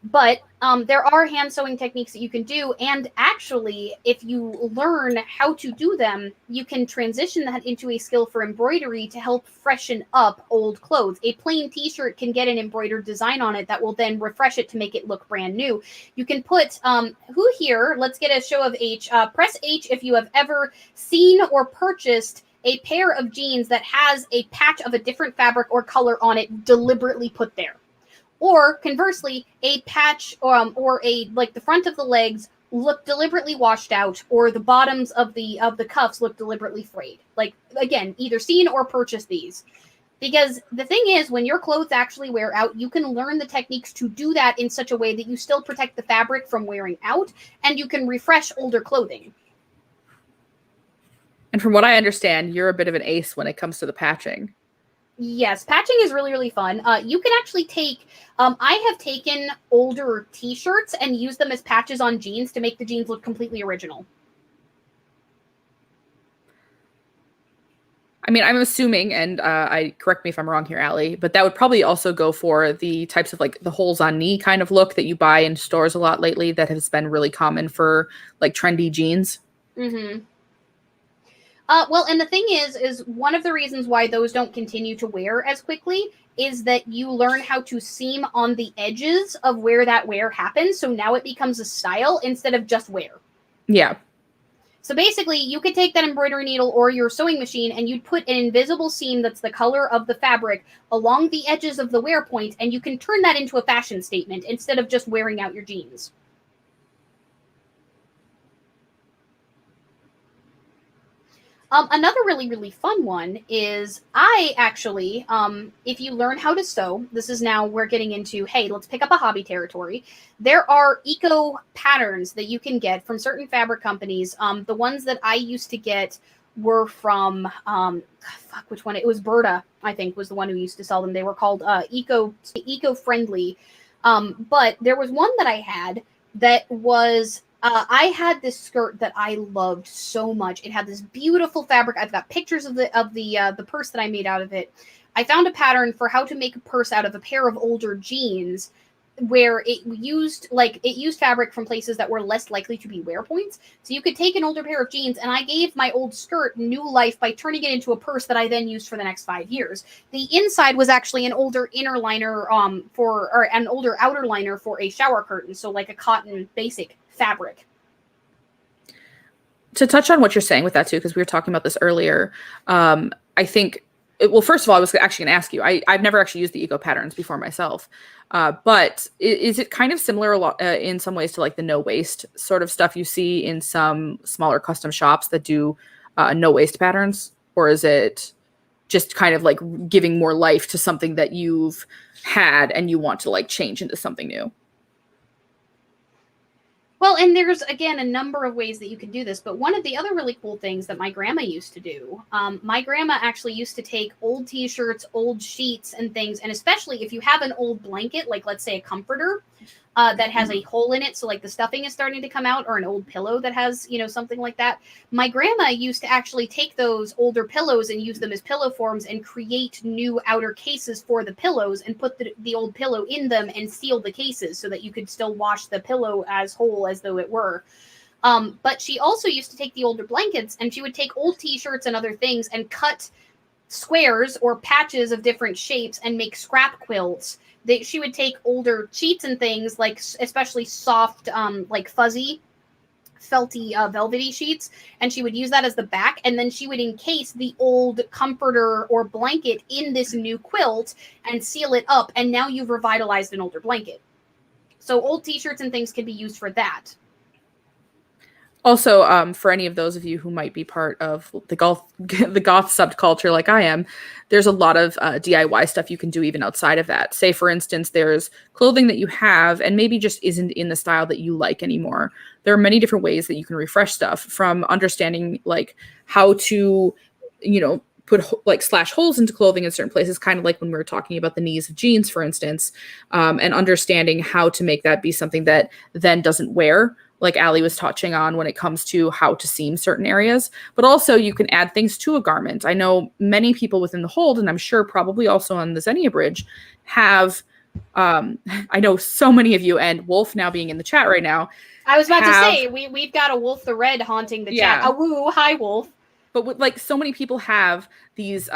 But there are hand sewing techniques that you can do. And actually, if you learn how to do them, you can transition that into a skill for embroidery to help freshen up old clothes. A plain t-shirt can get an embroidered design on it that will then refresh it to make it look brand new. You can put, who here, let's get a show of H. Press H if you have ever seen or purchased a pair of jeans that has a patch of a different fabric or color on it deliberately put there. Or conversely, a patch or a, like, the front of the legs look deliberately washed out, or the bottoms of the cuffs look deliberately frayed. Like, again, either seen or purchased these. Because the thing is, when your clothes actually wear out, you can learn the techniques to do that in such a way that you still protect the fabric from wearing out, and you can refresh older clothing. And from what I understand, you're a bit of an ace when it comes to the patching. Yes, patching is really, really fun. You can actually take, I have taken older t-shirts and used them as patches on jeans to make the jeans look completely original. I mean, I'm assuming, and I correct me if I'm wrong here, Allie, but that would probably also go for the types of like the holes on knee kind of look that you buy in stores a lot lately that has been really common for like trendy jeans. Mm-hmm. Well, and the thing is one of the reasons why those don't continue to wear as quickly is that you learn how to seam on the edges of where that wear happens. So now it becomes a style instead of just wear. Yeah. So basically, you could take that embroidery needle or your sewing machine and you'd put an invisible seam that's the color of the fabric along the edges of the wear point, and you can turn that into a fashion statement instead of just wearing out your jeans. Another really, really fun one is I actually, if you learn how to sew, this is now we're getting into, hey, let's pick up a hobby territory. There are eco patterns that you can get from certain fabric companies. The ones that I used to get were from, which one? It was Berta, I think, was the one who used to sell them. They were called eco-friendly. But there was one that I had that was I had this skirt that I loved so much. It had this beautiful fabric. I've got pictures of the purse that I made out of it. I found a pattern for how to make a purse out of a pair of older jeans, where it used fabric from places that were less likely to be wear points. So you could take an older pair of jeans, and I gave my old skirt new life by turning it into a purse that I then used for the next 5 years. The inside was actually an older inner liner or an older outer liner for a shower curtain, so like a cotton basic fabric. To touch on what you're saying with that too, because we were talking about this earlier, I think, well, first of all, I was actually going to ask you, I've never actually used the eco patterns before myself, but is it kind of similar in some ways to like the no waste sort of stuff you see in some smaller custom shops that do no waste patterns? Or is it just kind of like giving more life to something that you've had and you want to like change into something new? Well, and there's, again, a number of ways that you can do this, but one of the other really cool things that my grandma used to do, my grandma actually used to take old t-shirts, old sheets and things, and especially if you have an old blanket, like let's say a comforter, that has a hole in it, so like the stuffing is starting to come out, or an old pillow that has, something like that. My grandma used to actually take those older pillows and use them as pillow forms and create new outer cases for the pillows and put the old pillow in them and seal the cases so that you could still wash the pillow as whole as though it were. But she also used to take the older blankets and she would take old t-shirts and other things and cut squares or patches of different shapes and make scrap quilts. She would take older sheets and things, like especially soft, like fuzzy, felty, velvety sheets, and she would use that as the back, and then she would encase the old comforter or blanket in this new quilt and seal it up, and now you've revitalized an older blanket. So old t-shirts and things can be used for that. Also, for any of those of you who might be part of the the goth subculture like I am, there's a lot of DIY stuff you can do even outside of that. Say, for instance, there's clothing that you have and maybe just isn't in the style that you like anymore. There are many different ways that you can refresh stuff, from understanding like how to, put like slash holes into clothing in certain places, kind of like when we were talking about the knees of jeans, for instance, and understanding how to make that be something that then doesn't wear, like Allie was touching on when it comes to how to seam certain areas. But also you can add things to a garment. I know many people within the hold, and I'm sure probably also on the Xenia Bridge, have, I know so many of you, and Wolf now being in the chat right now. I was about to say, we've got a Wolf the Red haunting the chat. Oh, woo, hi, Wolf. But like so many people have these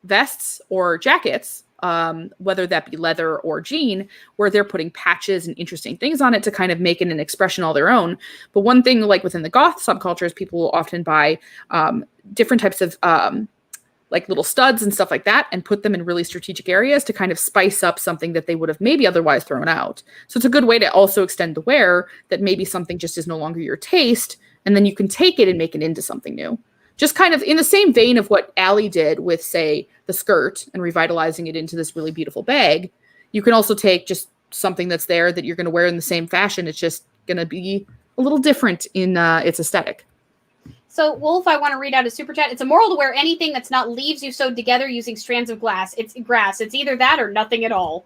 vests or jackets, whether that be leather or jean, where they're putting patches and interesting things on it to kind of make it an expression all their own. But one thing, like within the goth subculture, is people will often buy different types of like little studs and stuff like that and put them in really strategic areas to kind of spice up something that they would have maybe otherwise thrown out. So it's a good way to also extend the wear, that maybe something just is no longer your taste, and then you can take it and make it into something new. Just kind of in the same vein of what Allie did with, say, the skirt and revitalizing it into this really beautiful bag, you can also take just something that's there that you're going to wear in the same fashion. It's just going to be a little different in its aesthetic. So, Wolf, I want to read out a super chat. It's immoral to wear anything that's not leaves you sewed together using strands of grass. It's either that or nothing at all.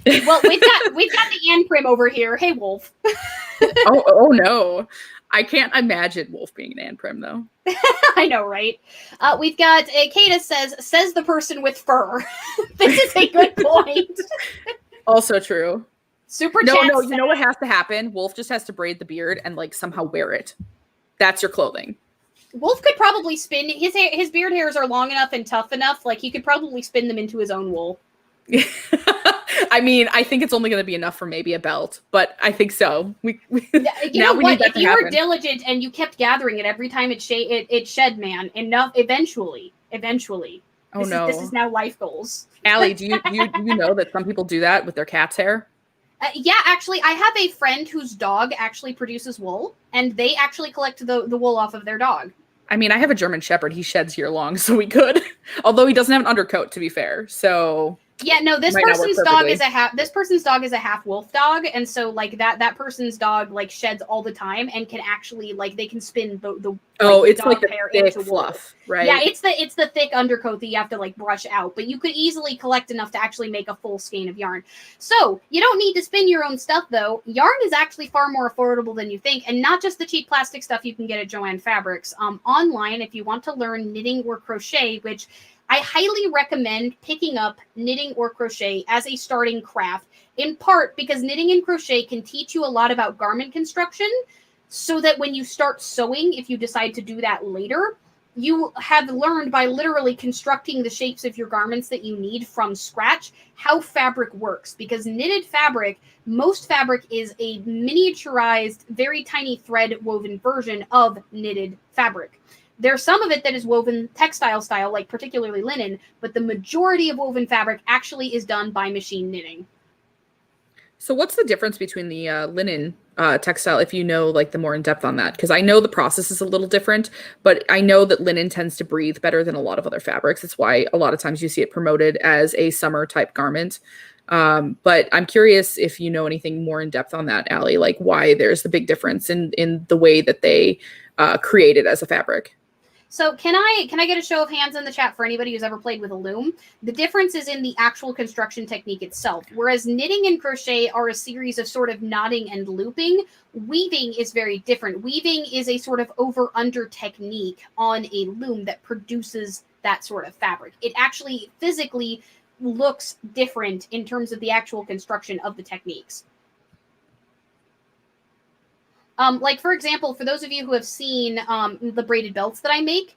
Well, we've got the Ann Prim over here. Hey, Wolf. oh no. I can't imagine Wolf being an Ann Prim, though. I know, right? We've got Kata says the person with fur. This is a good point. Also true. Super chat. No, you know what has to happen? Wolf just has to braid the beard and like somehow wear it. That's your clothing. Wolf could probably spin his beard hairs are long enough and tough enough. Like he could probably spin them into his own wool. I mean, I think it's only going to be enough for maybe a belt, but I think so. You know what? If you were diligent and you kept gathering it every time it shed, man, enough. Eventually. Oh no! This is now life goals. Allie, do you know that some people do that with their cat's hair? Yeah, actually, I have a friend whose dog actually produces wool, and they actually collect the wool off of their dog. I mean, I have a German Shepherd. He sheds year long, so we could. Although he doesn't have an undercoat, to be fair. So yeah, no, this person's dog is a half wolf dog, and so like that person's dog like sheds all the time and can actually like they can spin the it's like the hair thick into fluff, right? Yeah, it's the thick undercoat that you have to like brush out, but you could easily collect enough to actually make a full skein of yarn. So you don't need to spin your own stuff though. Yarn is actually far more affordable than you think, and not just the cheap plastic stuff you can get at Joann Fabrics. Online, if you want to learn knitting or crochet, which I highly recommend picking up knitting or crochet as a starting craft, in part because knitting and crochet can teach you a lot about garment construction, so that when you start sewing, if you decide to do that later, you have learned by literally constructing the shapes of your garments that you need from scratch how fabric works. Because knitted fabric, most fabric is a miniaturized, very tiny thread woven version of knitted fabric. There's some of it that is woven textile style, like particularly linen, but the majority of woven fabric actually is done by machine knitting. So what's the difference between the linen textile, if you know like the more in depth on that? Because I know the process is a little different, but I know that linen tends to breathe better than a lot of other fabrics. It's why a lot of times you see it promoted as a summer type garment. But I'm curious if you know anything more in depth on that, Allie, like why there's the big difference in the way that they create it as a fabric. So can I get a show of hands in the chat for anybody who's ever played with a loom? The difference is in the actual construction technique itself. Whereas knitting and crochet are a series of sort of knotting and looping, weaving is very different. Weaving is a sort of over-under technique on a loom that produces that sort of fabric. It actually physically looks different in terms of the actual construction of the techniques. Like, for example, for those of you who have seen the braided belts that I make,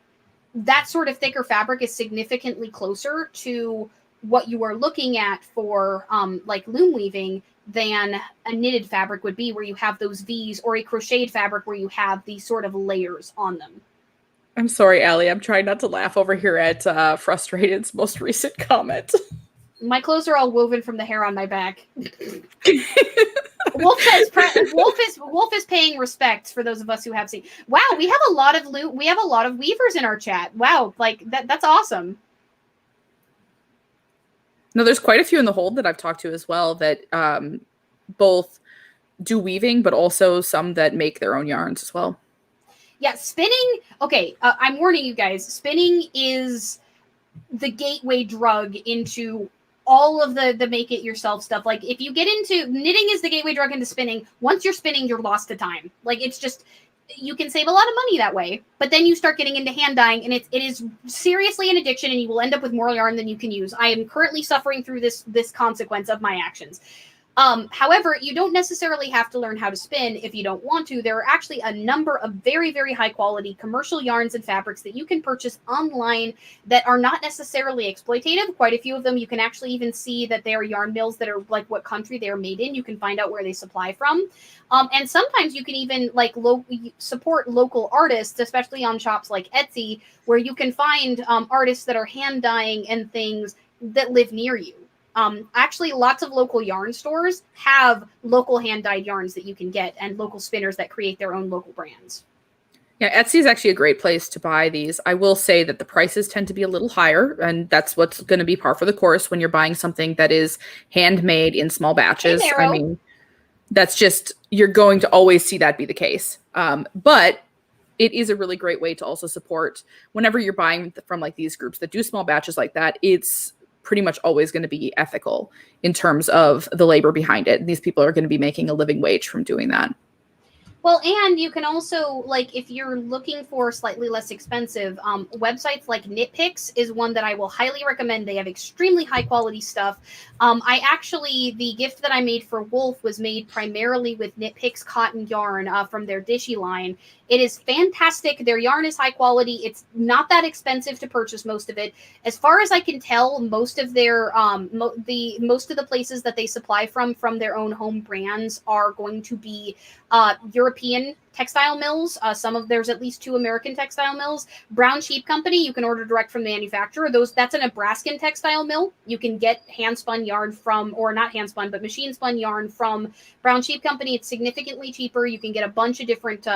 that sort of thicker fabric is significantly closer to what you are looking at for like loom weaving than a knitted fabric would be, where you have those V's, or a crocheted fabric where you have these sort of layers on them. I'm sorry, Allie. I'm trying not to laugh over here at Frustrated's most recent comment. My clothes are all woven from the hair on my back. Wolf is paying respects for those of us who have seen. Wow, we have a lot of weavers in our chat. Wow, like that's awesome. No, there's quite a few in the hold that I've talked to as well that both do weaving, but also some that make their own yarns as well. Yeah, spinning. Okay, I'm warning you guys. Spinning is the gateway drug into all of the make it yourself stuff. Like if you get into knitting is the gateway drug into spinning. Once you're spinning, you're lost to time. Like it's just you can save a lot of money that way, but then you start getting into hand dyeing and it is seriously an addiction and you will end up with more yarn than you can use. I am currently suffering through this consequence of my actions. However, you don't necessarily have to learn how to spin if you don't want to. There are actually a number of very, very high quality commercial yarns and fabrics that you can purchase online that are not necessarily exploitative. Quite a few of them, you can actually even see that they are yarn mills that are like what country they are made in. You can find out where they supply from. And sometimes you can even like support local artists, especially on shops like Etsy, where you can find artists that are hand dyeing and things that live near you. Actually, lots of local yarn stores have local hand-dyed yarns that you can get and local spinners that create their own local brands. Yeah, Etsy is actually a great place to buy these. I will say that the prices tend to be a little higher, and that's what's going to be par for the course when you're buying something that is handmade in small batches. Hey, I mean, that's just, you're going to always see that be the case. But it is a really great way to also support whenever you're buying from like these groups that do small batches like that. It's pretty much always going to be ethical in terms of the labor behind it. And these people are going to be making a living wage from doing that. Well, and you can also, like, if you're looking for slightly less expensive, websites like KnitPicks is one that I will highly recommend. They have extremely high quality stuff. The gift that I made for Wolf was made primarily with KnitPicks cotton yarn from their Dishy line. It is fantastic. Their yarn is high quality. It's not that expensive to purchase most of it. As far as I can tell, most of their most of the places that they supply from their own home brands are going to be European textile mills. There's at least 2 American textile mills. Brown Sheep Company, you can order direct from the manufacturer. That's a Nebraskan textile mill. You can get hand spun yarn from, or not hand spun, but machine spun yarn from Brown Sheep Company. It's significantly cheaper. You can get a bunch of different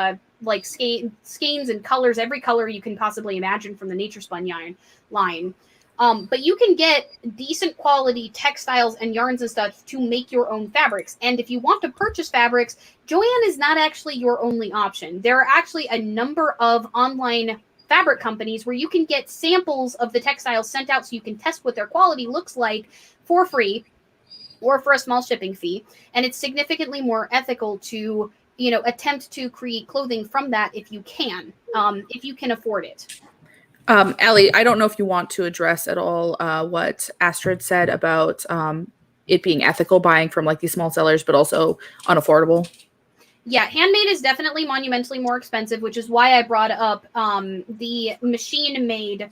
skeins and colors, every color you can possibly imagine from the Nature Spun yarn line. But you can get decent quality textiles and yarns and stuff to make your own fabrics. And if you want to purchase fabrics, Joann is not actually your only option. There are actually a number of online fabric companies where you can get samples of the textiles sent out so you can test what their quality looks like for free or for a small shipping fee. And it's significantly more ethical to, attempt to create clothing from that if you can afford it. Allie, I don't know if you want to address at all what Astrid said about it being ethical buying from like these small sellers, but also unaffordable. Yeah, handmade is definitely monumentally more expensive, which is why I brought up the machine-made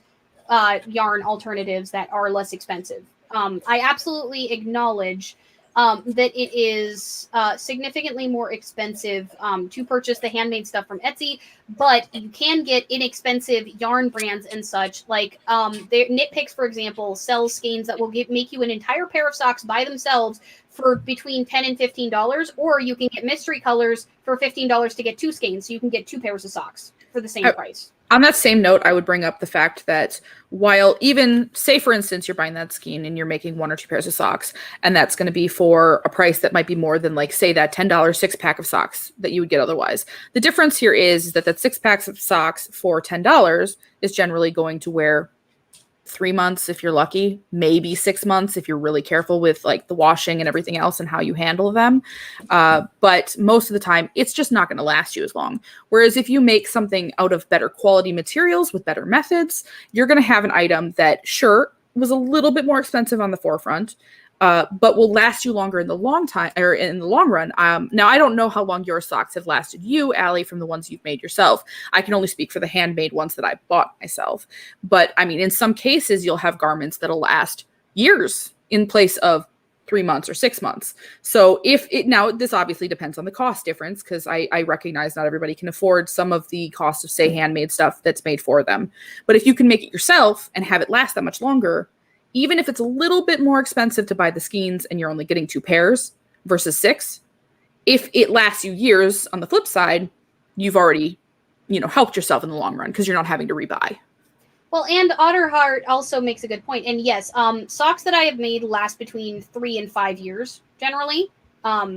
yarn alternatives that are less expensive. I absolutely acknowledge that it is significantly more expensive to purchase the handmade stuff from Etsy, but you can get inexpensive yarn brands and such. Like KnitPicks, for example, sells skeins that will make you an entire pair of socks by themselves for between $10 and $15, or you can get mystery colors for $15 to get 2 skeins, so you can get 2 pairs of socks for the same price. On that same note, I would bring up the fact that while even, say for instance, you're buying that skein and you're making 1 or 2 pairs of socks, and that's going to be for a price that might be more than like, say, that $10 6-pack of socks that you would get otherwise. The difference here is that 6 packs of socks for $10 is generally going to wear 3 months if you're lucky, maybe 6 months if you're really careful with like the washing and everything else and how you handle them. But most of the time, it's just not going to last you as long. Whereas if you make something out of better quality materials with better methods, you're going to have an item that sure was a little bit more expensive on the forefront, but will last you longer in the long run. Now, I don't know how long your socks have lasted you, Allie, from the ones you've made yourself. I can only speak for the handmade ones that I bought myself. But I mean, in some cases, you'll have garments that'll last years in place of 3 months or 6 months. So now this obviously depends on the cost difference, because I recognize not everybody can afford some of the cost of, say, handmade stuff that's made for them. But if you can make it yourself and have it last that much longer, even if it's a little bit more expensive to buy the skeins and you're only getting 2 pairs versus 6, if it lasts you years, on the flip side, you've already, helped yourself in the long run because you're not having to rebuy. Well, and Otterheart also makes a good point. And yes, socks that I have made last between 3 and 5 years generally.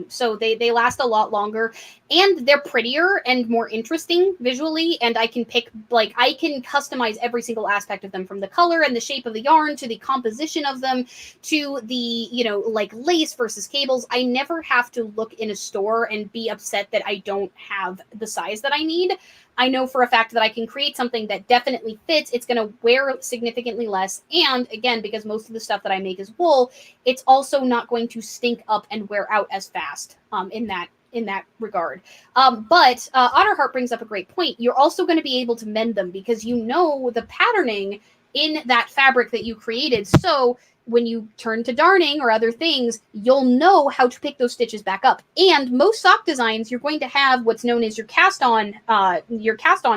So they last a lot longer, and they're prettier and more interesting visually. And I can I can customize every single aspect of them, from the color and the shape of the yarn to the composition of them to the, like lace versus cables. I never have to look in a store and be upset that I don't have the size that I need. I know for a fact that I can create something that definitely fits. It's going to wear significantly less. And again, because most of the stuff that I make is wool, it's also not going to stink up and wear out as fast in that regard. But Otterheart brings up a great point. You're also going to be able to mend them because you know the patterning in that fabric that you created. So when you turn to darning or other things, you'll know how to pick those stitches back up. And most sock designs, you're going to have what's known as your cast on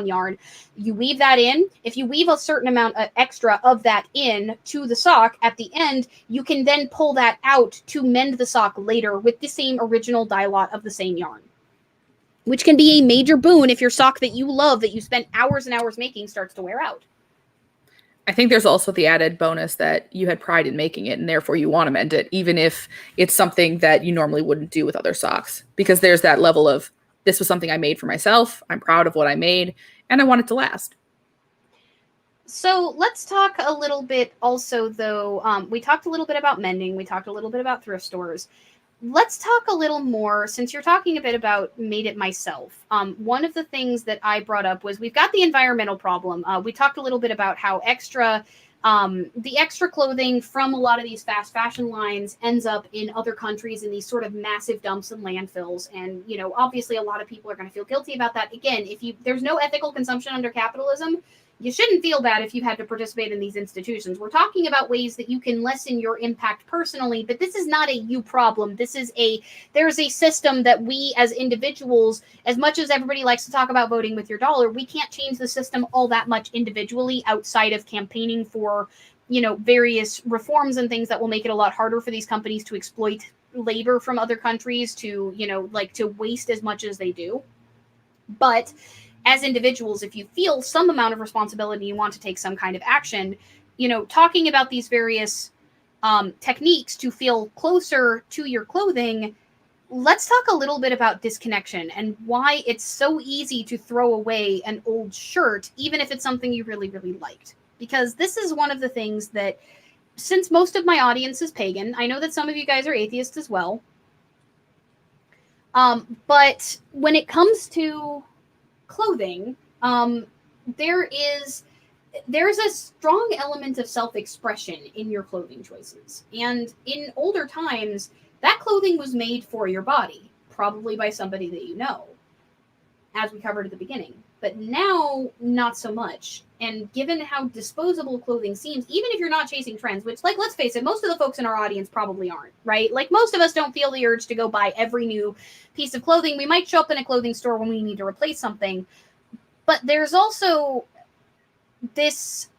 yarn. You weave that in. If you weave a certain amount of extra of that in to the sock at the end, you can then pull that out to mend the sock later with the same original dye lot of the same yarn, which can be a major boon if your sock that you love, that you spent hours and hours making, starts to wear out. I think there's also the added bonus that you had pride in making it, and therefore you want to mend it, even if it's something that you normally wouldn't do with other socks. Because there's that level of, this was something I made for myself, I'm proud of what I made, and I want it to last. So let's talk a little bit also, though. We talked a little bit about mending. We talked a little bit about thrift stores. Let's talk a little more, since you're talking a bit about made it myself. One of the things that I brought up was we've got the environmental problem. We talked a little bit about how the extra clothing from a lot of these fast fashion lines ends up in other countries in these sort of massive dumps and landfills. And, obviously a lot of people are going to feel guilty about that. Again, there's no ethical consumption under capitalism. You shouldn't feel bad if you've had to participate in these institutions. We're talking about ways that you can lessen your impact personally, but this is not a you problem. There's a system that we as individuals, as much as everybody likes to talk about voting with your dollar, we can't change the system all that much individually outside of campaigning for, various reforms and things that will make it a lot harder for these companies to exploit labor from other countries to, to waste as much as they do. But as individuals, if you feel some amount of responsibility, you want to take some kind of action, talking about these various techniques to feel closer to your clothing, let's talk a little bit about disconnection and why it's so easy to throw away an old shirt, even if it's something you really, really liked. Because this is one of the things that, since most of my audience is pagan, I know that some of you guys are atheists as well. But when it comes to clothing, there's a strong element of self-expression in your clothing choices. And in older times, that clothing was made for your body, probably by somebody that you know, as we covered at the beginning. But now, not so much. And given how disposable clothing seems, even if you're not chasing trends, which, let's face it, most of the folks in our audience probably aren't, right? Most of us don't feel the urge to go buy every new piece of clothing. We might show up in a clothing store when we need to replace something. But there's also this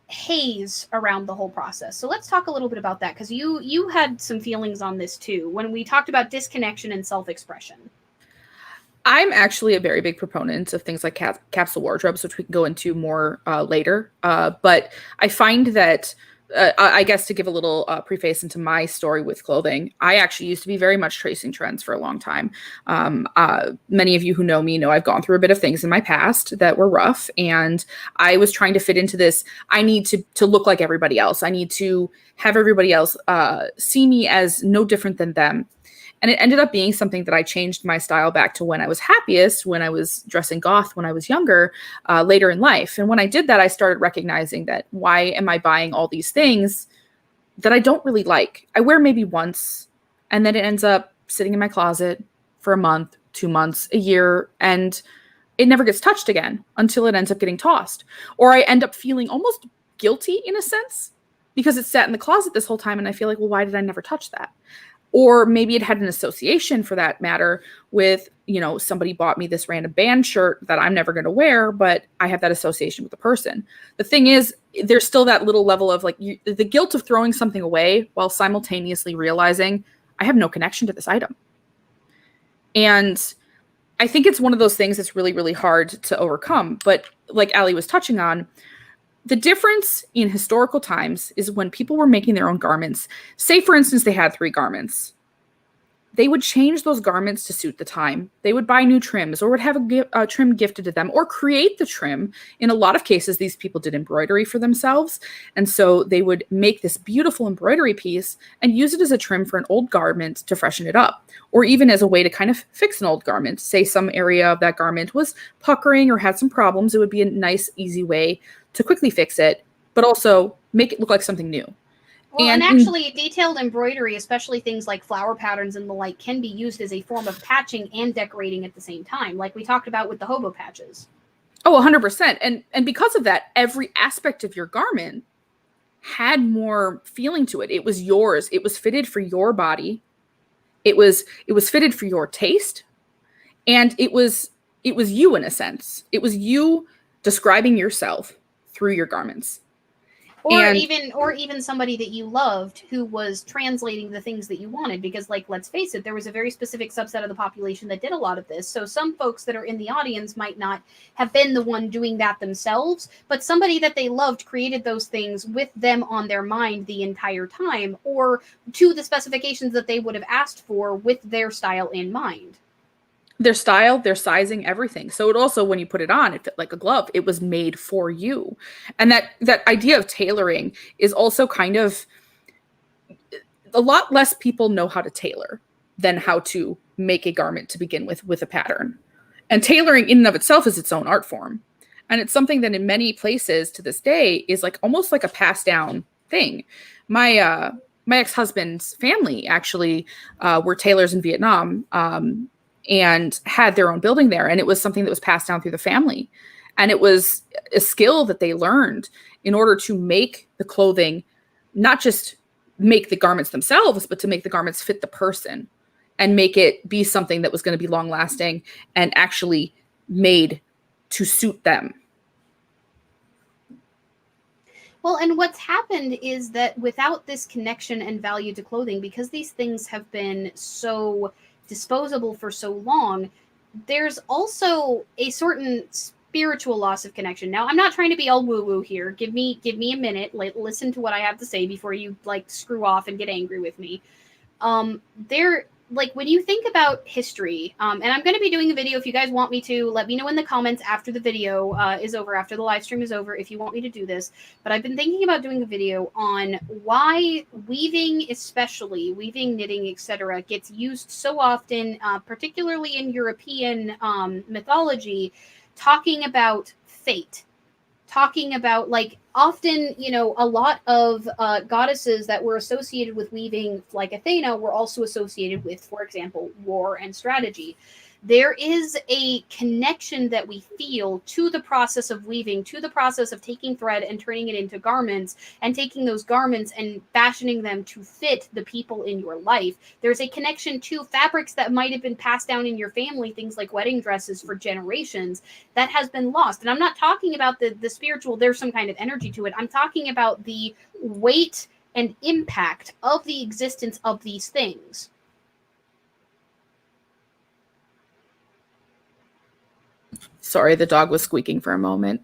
haze around the whole process. So let's talk a little bit about that, because you had some feelings on this too when we talked about disconnection and self-expression. I'm actually a very big proponent of things like capsule wardrobes, which we can go into more later. But I find that, I guess to give a little preface into my story with clothing, I actually used to be very much tracing trends for a long time. Many of you who know me know I've gone through a bit of things in my past that were rough, and I was trying to fit into this. I need to look like everybody else. I need to have everybody else see me as no different than them. And it ended up being something that I changed my style back to when I was happiest, when I was dressing goth when I was younger, later in life. And when I did that, I started recognizing that, why am I buying all these things that I don't really like? I wear maybe once, and then it ends up sitting in my closet for a month, 2 months, a year, and it never gets touched again until it ends up getting tossed. Or I end up feeling almost guilty in a sense because it sat in the closet this whole time, and I feel like, well, why did I never touch that? Or maybe it had an association, for that matter, with, somebody bought me this random band shirt that I'm never going to wear, but I have that association with the person. The thing is, there's still that little level of the guilt of throwing something away while simultaneously realizing I have no connection to this item. And I think it's one of those things that's really, really hard to overcome. But like Ali was touching on, the difference in historical times is when people were making their own garments. Say, for instance, they had 3 garments. They would change those garments to suit the time. They would buy new trims or would have a trim gifted to them or create the trim. In a lot of cases, these people did embroidery for themselves. And so they would make this beautiful embroidery piece and use it as a trim for an old garment to freshen it up, or even as a way to kind of fix an old garment. Say some area of that garment was puckering or had some problems. It would be a nice, easy way to quickly fix it, but also make it look like something new. Well, and actually, detailed embroidery, especially things like flower patterns and the like, can be used as a form of patching and decorating at the same time, like we talked about with the hobo patches. Oh, 100%. And because of that, every aspect of your garment had more feeling to it. It was yours. It was fitted for your body. It was fitted for your taste. And it was you in a sense. It was you describing yourself through your garments. Or even somebody that you loved who was translating the things that you wanted, because, like, let's face it, there was a very specific subset of the population that did a lot of this. So some folks that are in the audience might not have been the one doing that themselves, but somebody that they loved created those things with them on their mind the entire time, or to the specifications that they would have asked for with their style in mind. Their style, their sizing, everything. So it also, when you put it on, it fit like a glove. It was made for you. And that idea of tailoring is also kind of, a lot less people know how to tailor than how to make a garment to begin with a pattern. And tailoring in and of itself is its own art form. And it's something that in many places to this day is like almost like a passed down thing. My ex-husband's family actually were tailors in Vietnam, and had their own building there. And it was something that was passed down through the family. And it was a skill that they learned in order to make the clothing, not just make the garments themselves, but to make the garments fit the person and make it be something that was going to be long lasting and actually made to suit them. Well, and what's happened is that without this connection and value to clothing, because these things have been so disposable for so long, there's also a certain spiritual loss of connection. Now, I'm not trying to be all woo-woo here. Give me a minute. Listen to what I have to say before you like screw off and get angry with me. Like when you think about history, and I'm going to be doing a video if you guys want me to. Let me know in the comments after the video is over, after the live stream is over, if you want me to do this. But I've been thinking about doing a video on why weaving, especially weaving, knitting, etc., gets used so often, particularly in European mythology, talking about fate. Talking about, like, often, a lot of goddesses that were associated with weaving, like Athena, were also associated with, for example, war and strategy. There is a connection that we feel to the process of weaving, to the process of taking thread and turning it into garments, and taking those garments and fashioning them to fit the people in your life. There's a connection to fabrics that might have been passed down in your family, things like wedding dresses for generations, that has been lost. And I'm not talking about the spiritual, there's some kind of energy to it. I'm talking about the weight and impact of the existence of these things. Sorry, the dog was squeaking for a moment.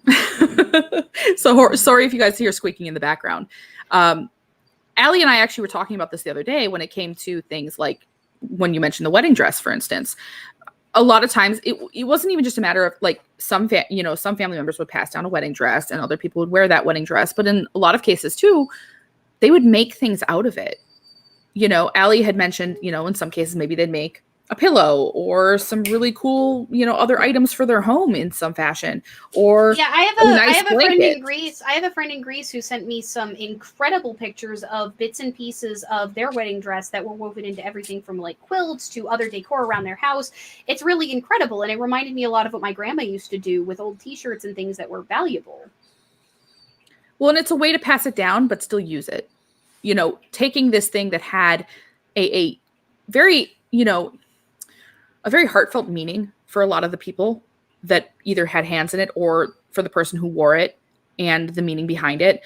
So sorry if you guys hear squeaking in the background. Allie and I actually were talking about this the other day when it came to things like when you mentioned the wedding dress, for instance. A lot of times it wasn't even just a matter of like some family members would pass down a wedding dress and other people would wear that wedding dress. But in a lot of cases too, they would make things out of it. Allie had mentioned, in some cases, maybe they'd make a pillow or some really cool, other items for their home in some fashion. Or I have a friend in Greece. I have a friend in Greece who sent me some incredible pictures of bits and pieces of their wedding dress that were woven into everything from like quilts to other decor around their house. It's really incredible, and it reminded me a lot of what my grandma used to do with old T-shirts and things that were valuable. Well, and it's a way to pass it down, but still use it. Taking this thing that had a very, a very heartfelt meaning for a lot of the people that either had hands in it or for the person who wore it and the meaning behind it.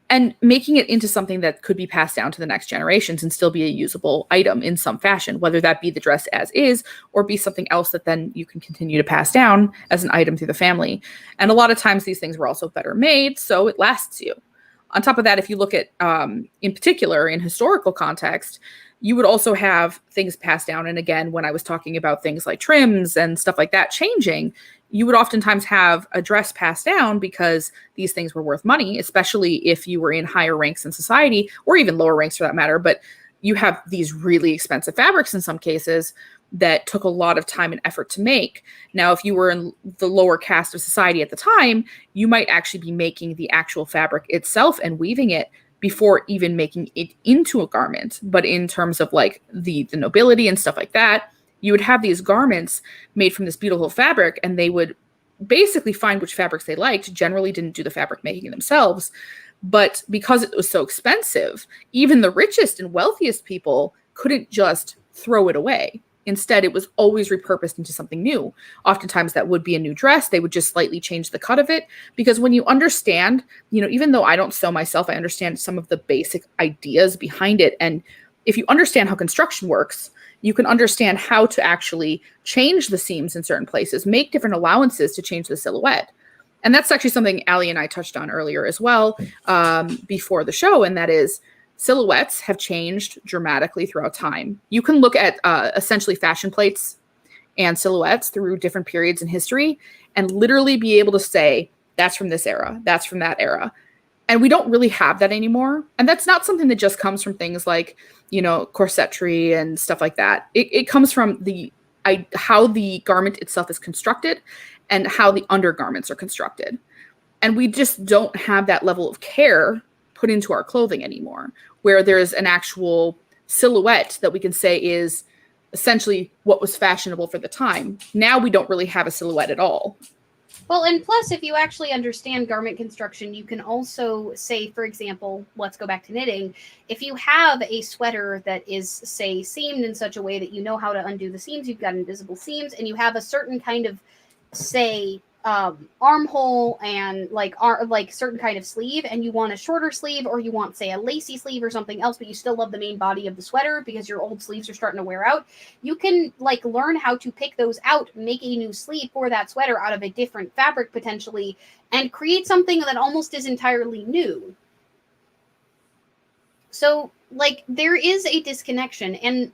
and making it into something that could be passed down to the next generations and still be a usable item in some fashion, whether that be the dress as is or be something else that then you can continue to pass down as an item through the family. And a lot of times these things were also better made, so it lasts you. On top of that, if you look at, in particular, in historical context, you would also have things passed down. And again, when I was talking about things like trims and stuff like that changing, you would oftentimes have a dress passed down because these things were worth money, especially if you were in higher ranks in society or even lower ranks for that matter. But you have these really expensive fabrics in some cases that took a lot of time and effort to make. Now, if you were in the lower caste of society at the time, you might actually be making the actual fabric itself and weaving it before even making it into a garment. But in terms of like the nobility and stuff like that, you would have these garments made from this beautiful fabric, and they would basically find which fabrics they liked, generally didn't do the fabric making themselves. But because it was so expensive, even the richest and wealthiest people couldn't just throw it away. Instead, it was always repurposed into something new. Oftentimes that would be a new dress. They would just slightly change the cut of it. Because when you understand, even though I don't sew myself, I understand some of the basic ideas behind it. And if you understand how construction works, you can understand how to actually change the seams in certain places, make different allowances to change the silhouette. And that's actually something Allie and I touched on earlier as well, before the show. And that is, silhouettes have changed dramatically throughout time. You can look at essentially fashion plates and silhouettes through different periods in history and literally be able to say, that's from this era, that's from that era. And we don't really have that anymore. And that's not something that just comes from things like, corsetry and stuff like that. It comes from how the garment itself is constructed and how the undergarments are constructed. And we just don't have that level of care put into our clothing anymore, where there's an actual silhouette that we can say is essentially what was fashionable for the time. Now we don't really have a silhouette at all. Well, and plus, if you actually understand garment construction, you can also say, for example, let's go back to knitting. If you have a sweater that is, say, seamed in such a way that you know how to undo the seams, you've got invisible seams, and you have a certain kind of, say, armhole and like certain kind of sleeve, and you want a shorter sleeve, or you want, say, a lacy sleeve or something else, but you still love the main body of the sweater because your old sleeves are starting to wear out, you can learn how to pick those out, make a new sleeve for that sweater out of a different fabric potentially, and create something that almost is entirely new. So there is a disconnection. And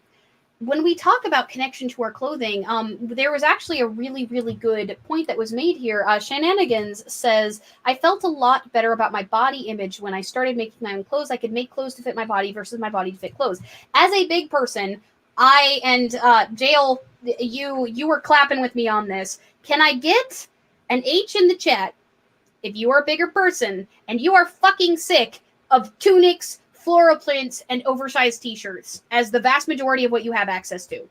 when we talk about connection to our clothing, there was actually a really, really good point that was made here. Shenanigans says, I felt a lot better about my body image when I started making my own clothes. I could make clothes to fit my body versus my body to fit clothes. As a big person, Jael, you were clapping with me on this. Can I get an H in the chat if you are a bigger person and you are fucking sick of tunics, floral prints, and oversized t-shirts as the vast majority of what you have access to?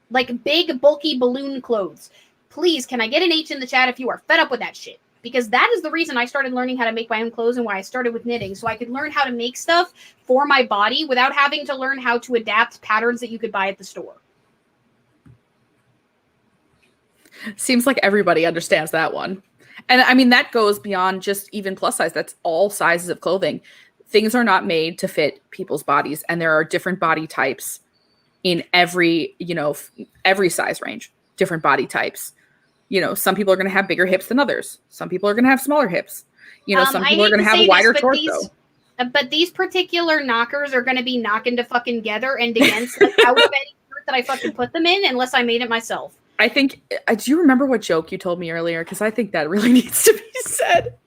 Like big, bulky balloon clothes. Please, can I get an H in the chat if you are fed up with that shit? Because that is the reason I started learning how to make my own clothes and why I started with knitting. So I could learn how to make stuff for my body without having to learn how to adapt patterns that you could buy at the store. Seems like everybody understands that one. And I mean, that goes beyond just even plus size. That's all sizes of clothing. Things are not made to fit people's bodies, and there are different body types in every size range, different body types. Some people are going to have bigger hips than others. Some people are going to have smaller hips. Some people are going to have a wider torso. But these particular knockers are going to be knocking to fucking together and against out of any shirt that I fucking put them in, unless I made it myself. I think, do you remember what joke you told me earlier? Because I think that really needs to be said.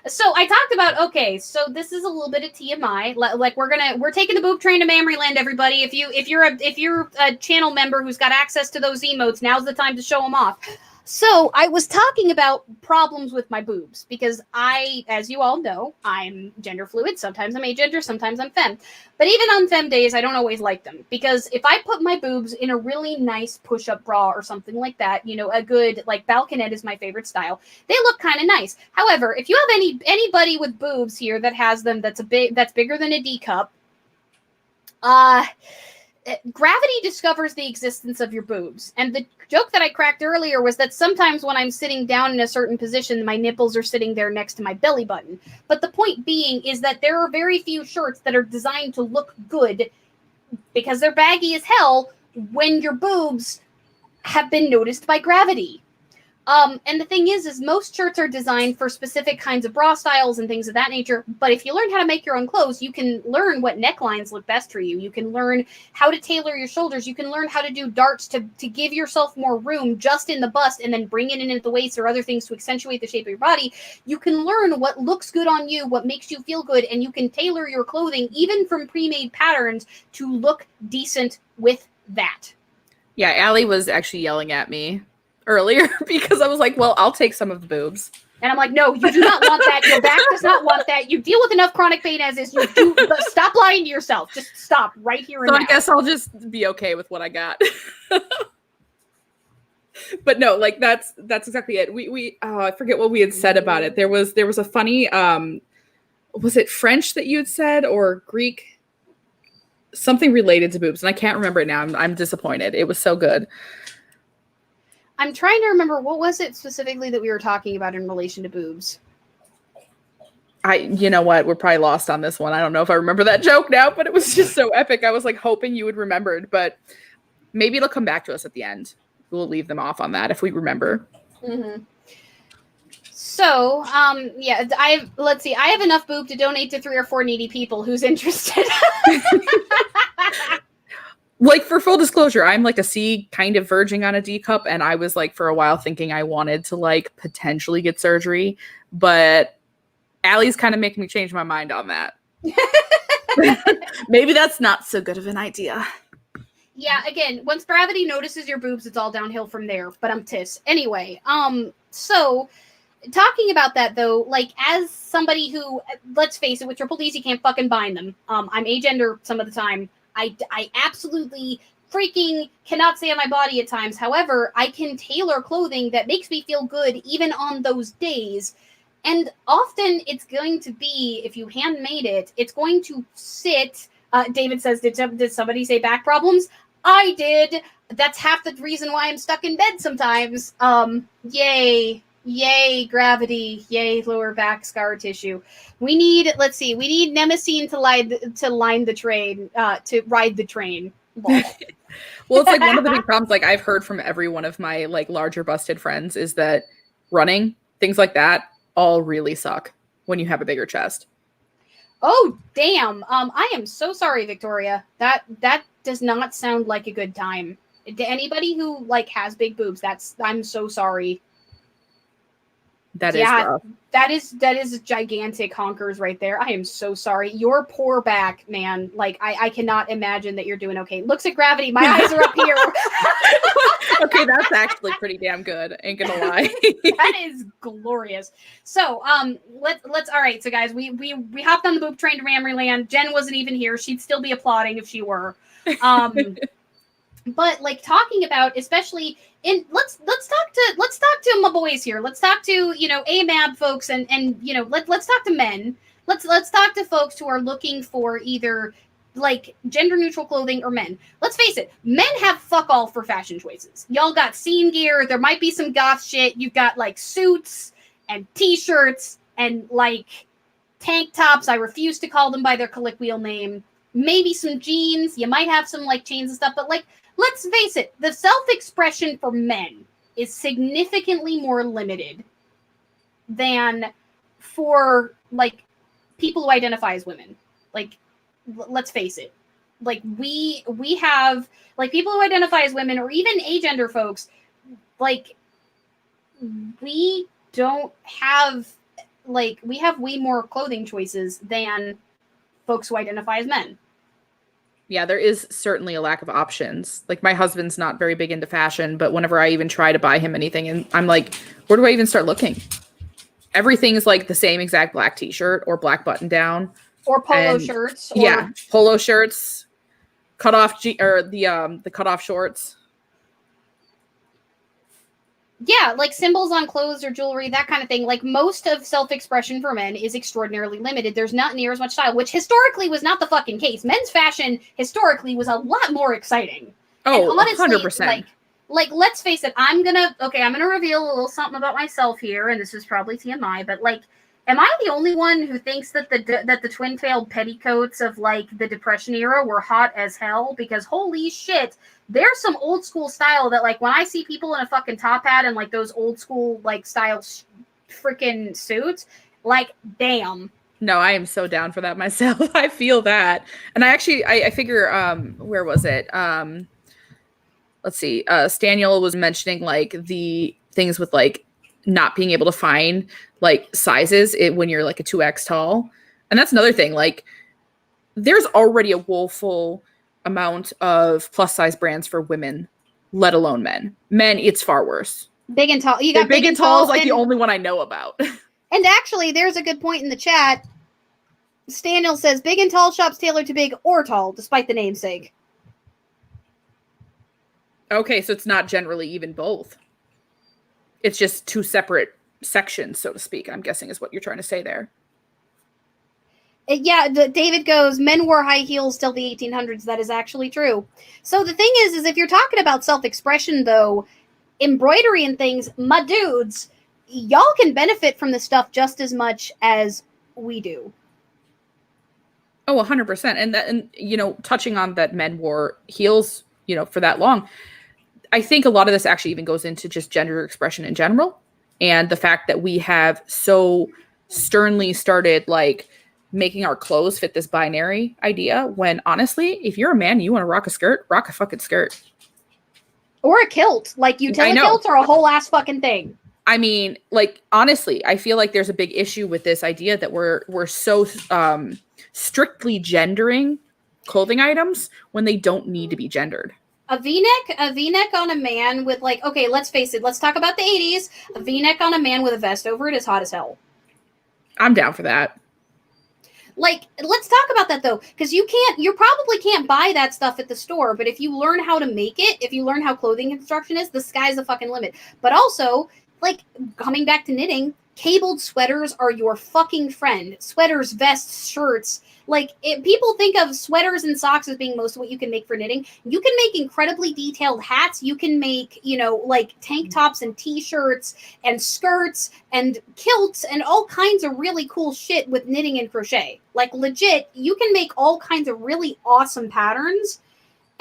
So I talked about, so this is a little bit of TMI. Like we're taking the boob train to Memory Land, everybody. If you're a channel member who's got access to those emotes, now's the time to show them off. So I was talking about problems with my boobs because as you all know, I'm gender fluid. Sometimes I'm agender, sometimes I'm femme. But even on femme days, I don't always like them because if I put my boobs in a really nice push-up bra or something like that, a good balconette is my favorite style. They look kind of nice. However, if you have anybody with boobs here that has them that's bigger than a D cup, gravity discovers the existence of your boobs. And the joke that I cracked earlier was that sometimes when I'm sitting down in a certain position, my nipples are sitting there next to my belly button. But the point being is that there are very few shirts that are designed to look good because they're baggy as hell when your boobs have been noticed by gravity. And the thing is most shirts are designed for specific kinds of bra styles and things of that nature. But if you learn how to make your own clothes, you can learn what necklines look best for you. You can learn how to tailor your shoulders. You can learn how to do darts to give yourself more room just in the bust and then bring it in at the waist or other things to accentuate the shape of your body. You can learn what looks good on you, what makes you feel good, and you can tailor your clothing, even from pre-made patterns, to look decent with that. Yeah, Allie was actually yelling at me earlier because I was like, well, I'll take some of the boobs. And I'm like, no, you do not want that. Your back does not want that. You deal with enough chronic pain as is. You do. Stop lying to yourself. Just stop right here and so now. I guess I'll just be okay with what I got. But no, like that's exactly it. We I forget what we had said about it. There was a funny was it French that you had said or Greek? Something related to boobs, and I can't remember it now. I'm disappointed. It was so good. I'm trying to remember what was it specifically that we were talking about in relation to boobs. You know what? We're probably lost on this one. I don't know if I remember that joke now, but it was just so epic. I was like hoping you would remember it, but maybe it'll come back to us at the end. We'll leave them off on that if we remember. Mm-hmm. So, yeah, let's see. I have enough boob to donate to 3 or 4 needy people. Who's interested? Like, for full disclosure, I'm like a C kind of verging on a D cup, and I was like for a while thinking I wanted to like potentially get surgery, but Allie's kind of making me change my mind on that. Maybe that's not so good of an idea. Yeah, again, once gravity notices your boobs, it's all downhill from there. But I'm tis. Anyway, so talking about that though, like as somebody who, let's face it, with Triple D's you can't fucking bind them. I'm agender some of the time. I absolutely freaking cannot stay on my body at times. However, I can tailor clothing that makes me feel good even on those days. And often it's going to be, if you handmade it, it's going to sit. David says, did somebody say back problems? I did. That's half the reason why I'm stuck in bed sometimes. Yay, gravity. Yay, lower back scar tissue. We need Nemesine to line the train, to ride the train. Well, it's like one of the big problems, like I've heard from every one of my like larger busted friends, is that running, things like that, all really suck when you have a bigger chest. Oh, damn. I am so sorry, Victoria. That does not sound like a good time. To anybody who like has big boobs, I'm so sorry. That is rough. That is gigantic honkers right there. I am so sorry. Your poor back, man. Like I cannot imagine that you're doing okay. Looks at gravity. My eyes are up here. Okay, that's actually pretty damn good. Ain't gonna lie. That is glorious. So let's all right. So guys, we hopped on the boob train to Ramryland. Jen wasn't even here. She'd still be applauding if she were. But like talking about, especially in let's talk to my boys here. Let's talk to AMAB folks and let's talk to men. Let's talk to folks who are looking for either like gender neutral clothing or men. Let's face it, men have fuck all for fashion choices. Y'all got scene gear. There might be some goth shit. You've got like suits and t-shirts and like tank tops. I refuse to call them by their colloquial name. Maybe some jeans. You might have some like chains and stuff, but like, let's face it, the self-expression for men is significantly more limited than for like people who identify as women. Like, let's face it. Like we have like people who identify as women or even agender folks, like we don't have like we have way more clothing choices than folks who identify as men. Yeah, there is certainly a lack of options. Like my husband's not very big into fashion, but whenever I even try to buy him anything, and I'm like, where do I even start looking? Everything is like the same exact black t-shirt or black button down. Or polo shirts. Or... Yeah, polo shirts, cut off the cut off shorts. Yeah, like symbols on clothes or jewelry, that kind of thing. Like most of self-expression for men is extraordinarily limited. There's not near as much style, which historically was not the fucking case. Men's fashion historically was a lot more exciting. And Oh, honestly, 100%. like let's face it, I'm gonna reveal a little something about myself here, and this is probably TMI, but like, am I the only one who thinks that the twin-tailed petticoats of like the Depression era were hot as hell? Because holy shit, there's some old school style that like when I see people in a fucking top hat and like those old school like style freaking suits, like damn. No, I am so down for that myself. I feel that. And I actually I figure where was it? Let's see. Staniel was mentioning like the things with like not being able to find like sizes when you're like a 2X tall. And that's another thing. Like there's already a woeful amount of plus size brands for women, let alone men. Men, it's far worse. Big and tall. You got big and tall is like the only one I know about. And actually, there's a good point in the chat. Staniel says big and tall shops tailored to big or tall, despite the namesake. Okay, so it's not generally even both. It's just two separate sections, so to speak, I'm guessing is what you're trying to say there. Yeah, David goes, men wore high heels till the 1800s. That is actually true. So the thing is if you're talking about self-expression, though, embroidery and things, my dudes, y'all can benefit from this stuff just as much as we do. Oh, 100%. And you know, touching on that men wore heels, you know, for that long, I think a lot of this actually even goes into just gender expression in general. And the fact that we have so sternly started like making our clothes fit this binary idea, when honestly, if you're a man, you want to rock a skirt, rock a fucking skirt. Or a kilt. Like utility kilts are a whole ass fucking thing. I mean, like, honestly, I feel like there's a big issue with this idea that we're so strictly gendering clothing items when they don't need to be gendered. A V-neck on a man with like, okay, let's face it, let's talk about the 80s. A V-neck on a man with a vest over it is hot as hell. I'm down for that. Like, let's talk about that though, because you probably can't buy that stuff at the store, but if you learn how to make it, if you learn how clothing construction is, the sky's the fucking limit. But also, like, coming back to knitting, cabled sweaters are your fucking friend. Sweaters, vests, shirts. Like, people think of sweaters and socks as being most of what you can make for knitting. You can make incredibly detailed hats. You can make, you know, like tank tops and t-shirts and skirts and kilts and all kinds of really cool shit with knitting and crochet. Like, legit, you can make all kinds of really awesome patterns.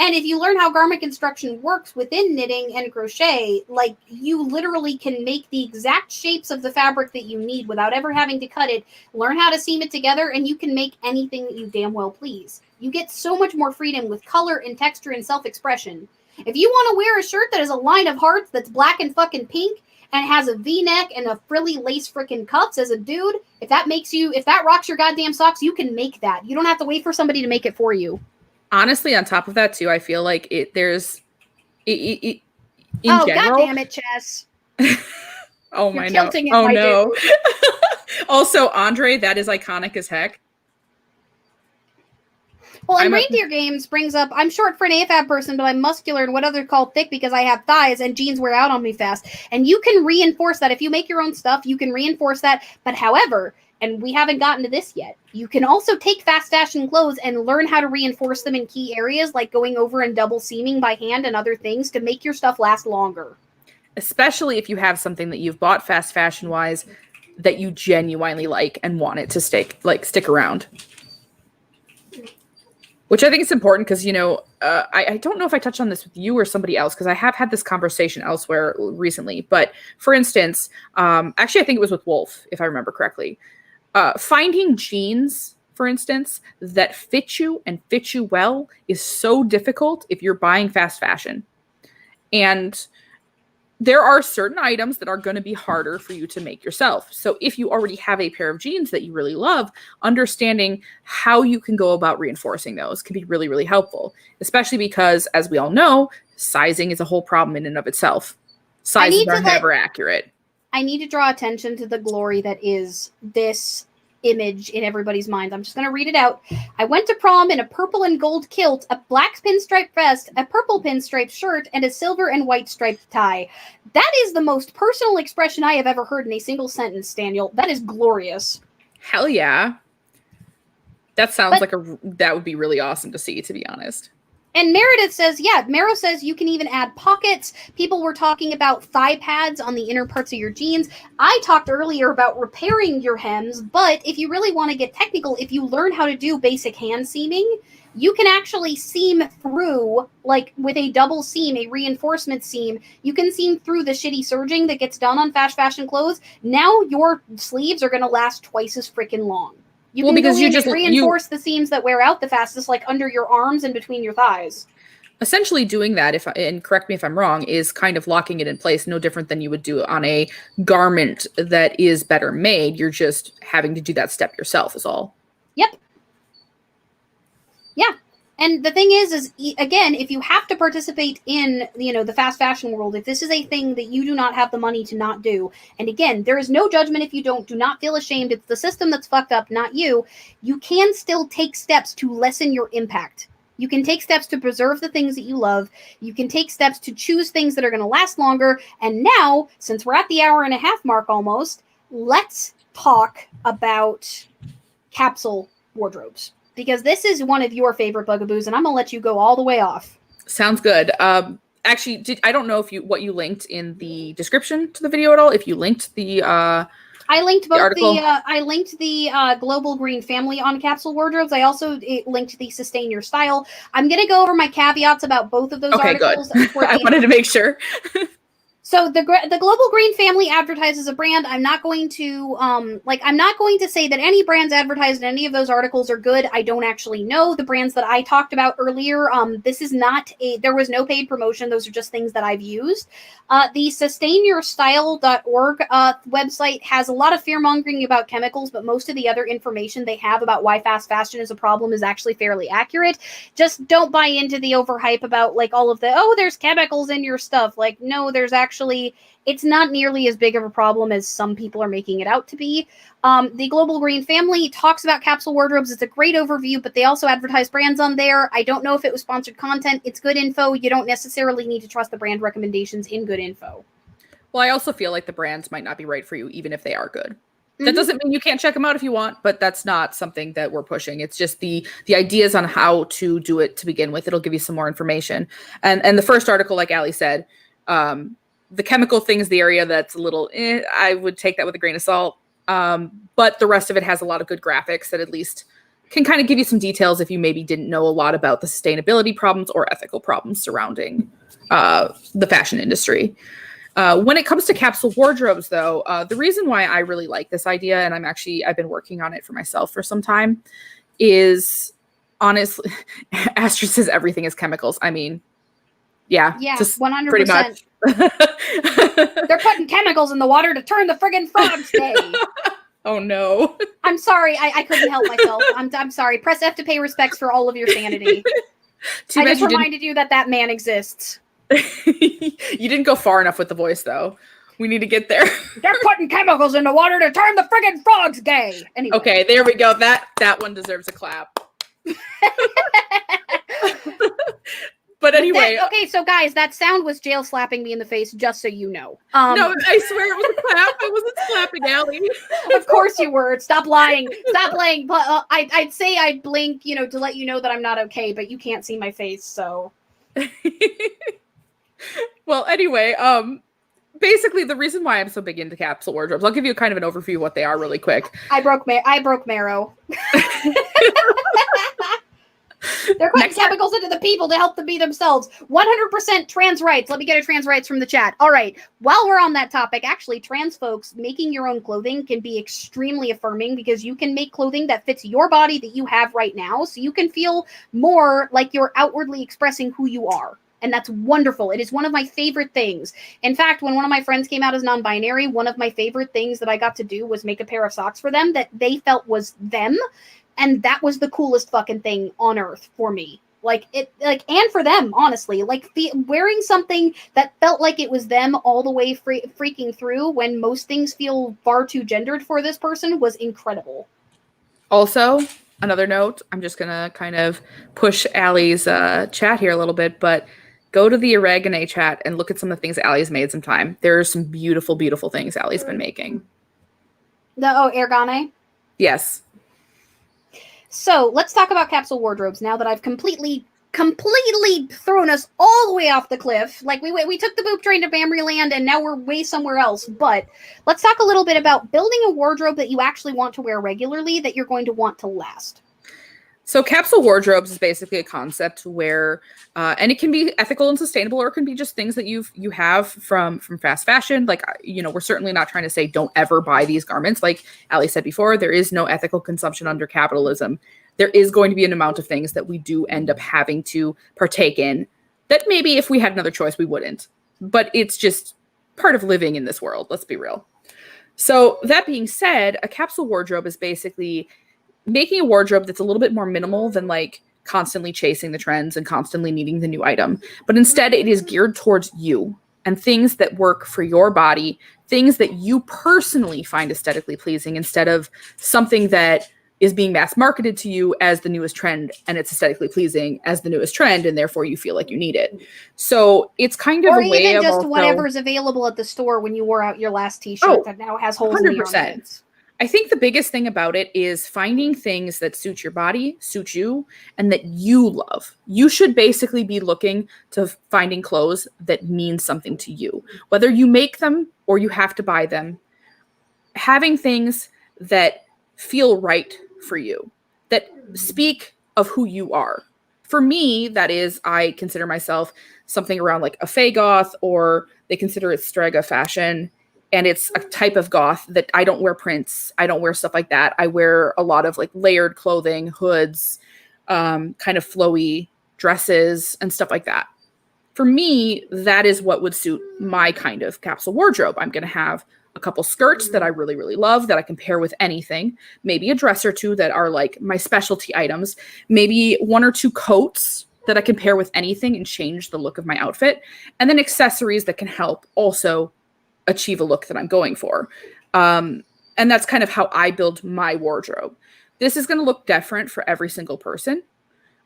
And if you learn how garment construction works within knitting and crochet, like, you literally can make the exact shapes of the fabric that you need without ever having to cut it, learn how to seam it together, and you can make anything that you damn well please. You get so much more freedom with color and texture and self-expression. If you want to wear a shirt that has a line of hearts that's black and fucking pink and has a V-neck and a frilly lace freaking cuffs as a dude, if that rocks your goddamn socks, you can make that. You don't have to wait for somebody to make it for you. Honestly, on top of that too, I feel like there's in general. God damn it, Chess! Oh my no! Oh no! Also, Andre, that is iconic as heck. Well, and Reindeer Games brings up, I'm short for an AFAB person, but I'm muscular and what others call thick because I have thighs and jeans wear out on me fast. And you can reinforce that. If you make your own stuff, you can reinforce that. But however, and we haven't gotten to this yet, you can also take fast fashion clothes and learn how to reinforce them in key areas, like going over and double seaming by hand and other things to make your stuff last longer. Especially if you have something that you've bought fast fashion wise that you genuinely like and want it to stick around. Which I think is important because, you know, I don't know if I touched on this with you or somebody else, because I have had this conversation elsewhere recently. But for instance, actually, I think it was with Wolf, if I remember correctly. Finding jeans, for instance, that fit you and fit you well is so difficult if you're buying fast fashion. And there are certain items that are going to be harder for you to make yourself. So if you already have a pair of jeans that you really love, understanding how you can go about reinforcing those can be really, really helpful, especially because, as we all know, sizing is a whole problem in and of itself. Sizes are never accurate. I need to draw attention to the glory that is this image in everybody's minds. I'm just going to read it out. I went to prom in a purple and gold kilt, a black pinstripe vest, a purple pinstripe shirt, and a silver and white striped tie. That is the most personal expression I have ever heard in a single sentence, Daniel. That is glorious. Hell yeah. That sounds that would be really awesome to see, to be honest. And Meredith says, yeah, Mero says you can even add pockets. People were talking about thigh pads on the inner parts of your jeans. I talked earlier about repairing your hems, but if you really want to get technical, if you learn how to do basic hand seaming, you can actually seam through, like with a double seam, a reinforcement seam. You can seam through the shitty serging that gets done on fast fashion clothes. Now your sleeves are going to last twice as freaking long. You can because you just reinforce the seams that wear out the fastest, like under your arms and between your thighs. Essentially doing that, and correct me if I'm wrong, is kind of locking it in place, no different than you would do on a garment that is better made. You're just having to do that step yourself is all. Yep. Yeah. And the thing is again, if you have to participate in, the fast fashion world, if this is a thing that you do not have the money to not do, and again, there is no judgment if you don't, do not feel ashamed. It's the system that's fucked up, not you. You can still take steps to lessen your impact. You can take steps to preserve the things that you love. You can take steps to choose things that are going to last longer. And now, since we're at the hour and a half mark almost, let's talk about capsule wardrobes. Because this is one of your favorite bugaboos, and I'm going to let you go all the way off. Sounds good. Actually, I don't know what you linked in the description to the video at all. If you linked the I linked both the Global Green Family on capsule wardrobes. I also linked the Sustain Your Style. I'm going to go over my caveats about both of those articles. Okay, good. I wanted to make sure. So the Global Green Family advertises a brand. I'm not going to say that any brands advertised in any of those articles are good. I don't actually know the brands that I talked about earlier. There was no paid promotion. Those are just things that I've used. The sustainyourstyle.org website has a lot of fear mongering about chemicals, but most of the other information they have about why fast fashion is a problem is actually fairly accurate. Just don't buy into the overhype about all of there's chemicals in your stuff. No, there's actually, it's not nearly as big of a problem as some people are making it out to be. The Global Green Family talks about capsule wardrobes. It's a great overview, but they also advertise brands on there. I don't know if it was sponsored content. It's good info. You don't necessarily need to trust the brand recommendations in good info. Well, I also feel like the brands might not be right for you, even if they are good. That doesn't mean you can't check them out if you want, but that's not something that we're pushing. It's just the ideas on how to do it to begin with. It'll give you some more information. And the first article, like Allie said, the chemical thing is the area that's a little, I would take that with a grain of salt. But the rest of it has a lot of good graphics that at least can kind of give you some details if you maybe didn't know a lot about the sustainability problems or ethical problems surrounding the fashion industry. When it comes to capsule wardrobes, though, the reason why I really like this idea, and I've been working on it for myself for some time, is honestly, Astrid says everything is chemicals. I mean, yeah, just 100%. Pretty much. They're putting chemicals in the water to turn the friggin' frogs gay. Oh no. I'm sorry. I couldn't help myself. I'm sorry. Press F to pay respects for all of your sanity. I just reminded you that man exists. You didn't go far enough with the voice, though. We need to get there. They're putting chemicals in the water to turn the friggin' frogs gay. Anyway. Okay, there we go. That one deserves a clap. But anyway. Okay, so guys, that sound was Jail slapping me in the face, just so you know. No, I swear it was a clap. I wasn't slapping Allie. Of course you were. Stop lying. Stop lying. But I'd say I'd blink, to let you know that I'm not okay, but you can't see my face, so. Well, anyway, basically the reason why I'm so big into capsule wardrobes, I'll give you kind of an overview of what they are really quick. I broke Marrow. They're putting chemicals into the people to help them be themselves. 100% trans rights. Let me get a trans rights from the chat. All right. While we're on that topic, actually, trans folks making your own clothing can be extremely affirming because you can make clothing that fits your body that you have right now. So you can feel more like you're outwardly expressing who you are. And that's wonderful. It is one of my favorite things. In fact, when one of my friends came out as non-binary, one of my favorite things that I got to do was make a pair of socks for them that they felt was them. And that was the coolest fucking thing on earth for me. And for them, honestly, wearing something that felt like it was them all the way freaking through when most things feel far too gendered for this person was incredible. Also, another note, I'm just going to kind of push Allie's chat here a little bit, but go to the Oregone chat and look at some of the things Allie's made sometime. There are some beautiful, beautiful things Allie's been making. Ergane? Yes. So let's talk about capsule wardrobes now that I've completely thrown us all the way off the cliff. Like we took the boop train to Bamryland and now we're way somewhere else. But let's talk a little bit about building a wardrobe that you actually want to wear regularly, that you're going to want to last. So capsule wardrobes is basically a concept where, and it can be ethical and sustainable, or it can be just things that you have from fast fashion. Like, we're certainly not trying to say don't ever buy these garments. Like Allie said before, there is no ethical consumption under capitalism. There is going to be an amount of things that we do end up having to partake in that maybe if we had another choice, we wouldn't. But it's just part of living in this world. Let's be real. So that being said, a capsule wardrobe is basically making a wardrobe that's a little bit more minimal than like constantly chasing the trends and constantly needing the new item. But instead, it is geared towards you and things that work for your body, things that you personally find aesthetically pleasing, instead of something that is being mass marketed to you as the newest trend and it's aesthetically pleasing as the newest trend, and therefore you feel like you need it. So it's kind of or a way even of just also, whatever's available at the store when you wore out your last t-shirt that now has holes 100%. In the armpits. I think the biggest thing about it is finding things that suit your body, suit you, and that you love. You should basically be looking to finding clothes that mean something to you. Whether you make them or you have to buy them, having things that feel right for you, that speak of who you are. For me, that is, I consider myself something around like a Fae goth, or they consider it Strega fashion. And it's a type of goth that I don't wear prints. I don't wear stuff like that. I wear a lot of like layered clothing, hoods, kind of flowy dresses and stuff like that. For me, that is what would suit my kind of capsule wardrobe. I'm going to have a couple skirts that I really, really love that I can pair with anything. Maybe a dress or two that are like my specialty items. Maybe one or two coats that I can pair with anything and change the look of my outfit. And then accessories that can help also achieve a look that I'm going for. And that's kind of how I build my wardrobe. This is going to look different for every single person.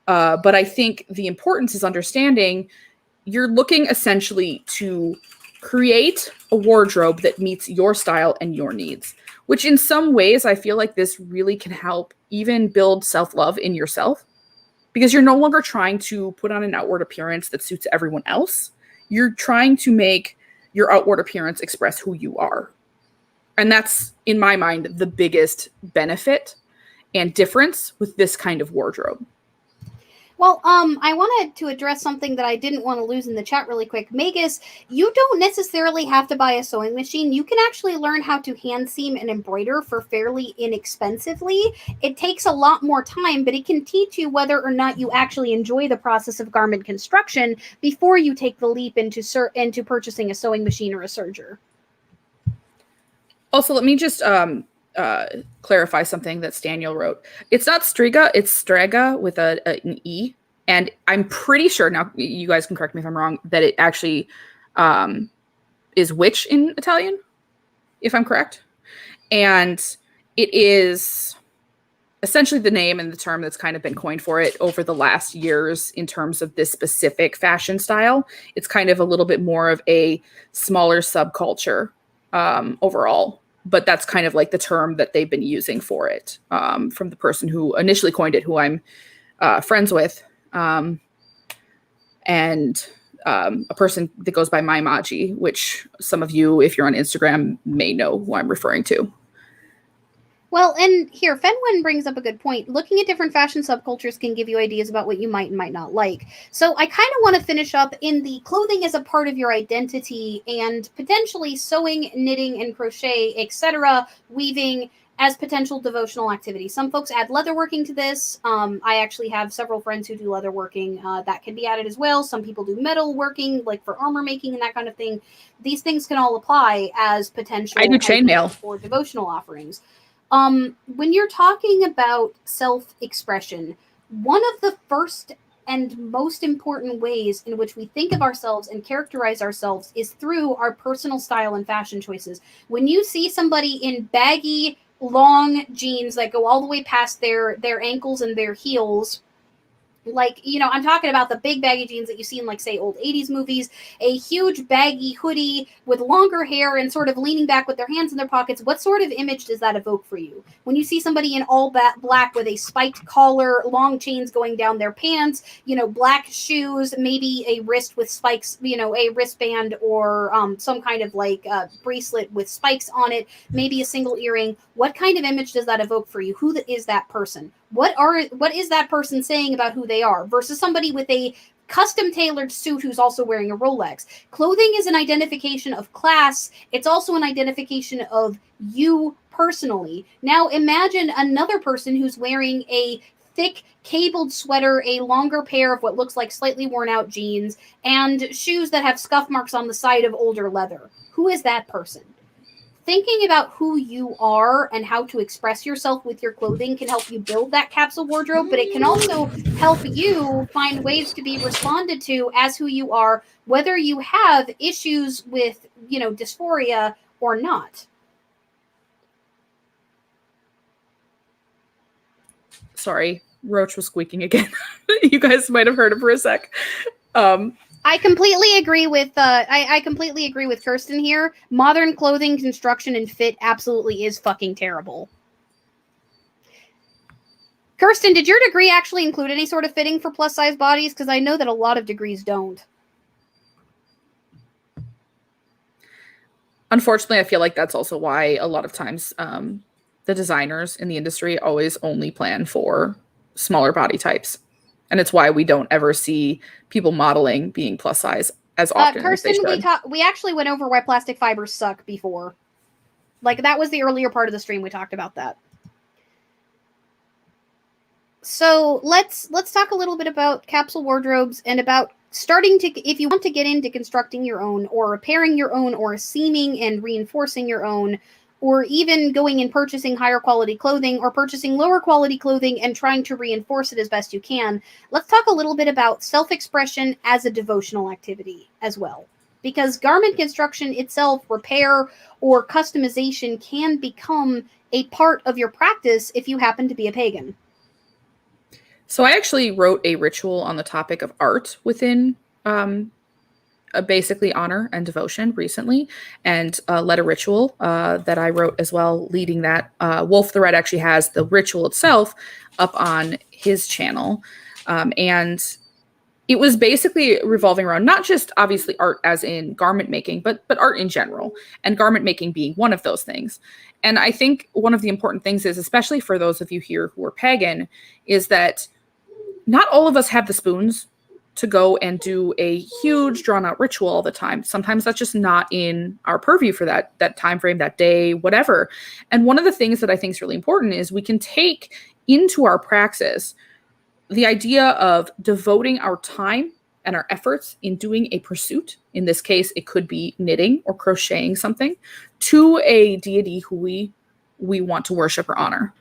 But I think the importance is understanding you're looking essentially to create a wardrobe that meets your style and your needs, which in some ways I feel like this really can help even build self-love in yourself, because you're no longer trying to put on an outward appearance that suits everyone else. You're trying to make your outward appearance express who you are. And that's, in my mind, the biggest benefit and difference with this kind of wardrobe. Well, I wanted to address something that I didn't want to lose in the chat really quick. Magus, you don't necessarily have to buy a sewing machine. You can actually learn how to hand seam and embroider for fairly inexpensively. It takes a lot more time, but it can teach you whether or not you actually enjoy the process of garment construction before you take the leap into purchasing a sewing machine or a serger. Also, let me just clarify something that Daniel wrote. It's not Striga, it's Strega with an E. And I'm pretty sure, now you guys can correct me if I'm wrong, that it actually is witch in Italian, if I'm correct. And it is essentially the name and the term that's kind of been coined for it over the last years in terms of this specific fashion style. It's kind of a little bit more of a smaller subculture overall. But that's kind of like the term that they've been using for it, from the person who initially coined it, who I'm friends with, and a person that goes by Maimaji, which some of you, if you're on Instagram, may know who I'm referring to. Well, and here, Fenwen brings up a good point. Looking at different fashion subcultures can give you ideas about what you might and might not like. So I kind of want to finish up in the clothing as a part of your identity, and potentially sewing, knitting, and crochet, etc., weaving as potential devotional activities. Some folks add leatherworking to this. I actually have several friends who do leatherworking. That can be added as well. Some people do metalworking, like for armor making and that kind of thing. These things can all apply as potential I do chainmail for devotional offerings. When you're talking about self-expression, one of the first and most important ways in which we think of ourselves and characterize ourselves is through our personal style and fashion choices. When you see somebody in baggy long jeans that go all the way past their ankles and their heels. Like, I'm talking about the big baggy jeans that you see in, like, say, old 80s movies, a huge baggy hoodie with longer hair and sort of leaning back with their hands in their pockets. What sort of image does that evoke for you? When you see somebody in all black with a spiked collar, long chains going down their pants, black shoes, maybe a wrist with spikes, a wristband or some kind of, like, bracelet with spikes on it, maybe a single earring. What kind of image does that evoke for you? Who is that person? What is that person saying about who they are versus somebody with a custom tailored suit who's also wearing a Rolex? Clothing is an identification of class. It's also an identification of you personally. Now imagine another person who's wearing a thick cabled sweater, a longer pair of what looks like slightly worn out jeans, and shoes that have scuff marks on the side of older leather. Who is that person? Thinking about who you are and how to express yourself with your clothing can help you build that capsule wardrobe, but it can also help you find ways to be responded to as who you are, whether you have issues with, dysphoria or not. Sorry, Roach was squeaking again. You guys might have heard it for a sec. I completely agree with I completely agree with Kirsten here. Modern clothing construction and fit absolutely is fucking terrible. Kirsten, did your degree actually include any sort of fitting for plus size bodies? Because I know that a lot of degrees don't. Unfortunately, I feel like that's also why a lot of times the designers in the industry always only plan for smaller body types. And it's why we don't ever see people modeling being plus size as often Kirsten, as they should. we actually went over why plastic fibers suck before. Like, that was the earlier part of the stream. We talked about that. So let's talk a little bit about capsule wardrobes and about starting to, if you want to get into constructing your own or repairing your own or seaming and reinforcing your own, or even going and purchasing higher quality clothing or purchasing lower quality clothing and trying to reinforce it as best you can, let's talk a little bit about self-expression as a devotional activity as well. Because garment construction itself, repair, or customization can become a part of your practice if you happen to be a pagan. So I actually wrote a ritual on the topic of art within basically honor and devotion recently, and led a ritual that I wrote as well, leading that. Wolf the Red actually has the ritual itself up on his channel. And it was basically revolving around not just obviously art as in garment making, but art in general, and garment making being one of those things. And I think one of the important things is, especially for those of you here who are pagan, is that not all of us have the spoons to go and do a huge drawn out ritual all the time. Sometimes that's just not in our purview for that time frame, that day, whatever. And one of the things that I think is really important is we can take into our praxis the idea of devoting our time and our efforts in doing a pursuit. In this case, it could be knitting or crocheting something to a deity who we want to worship or honor.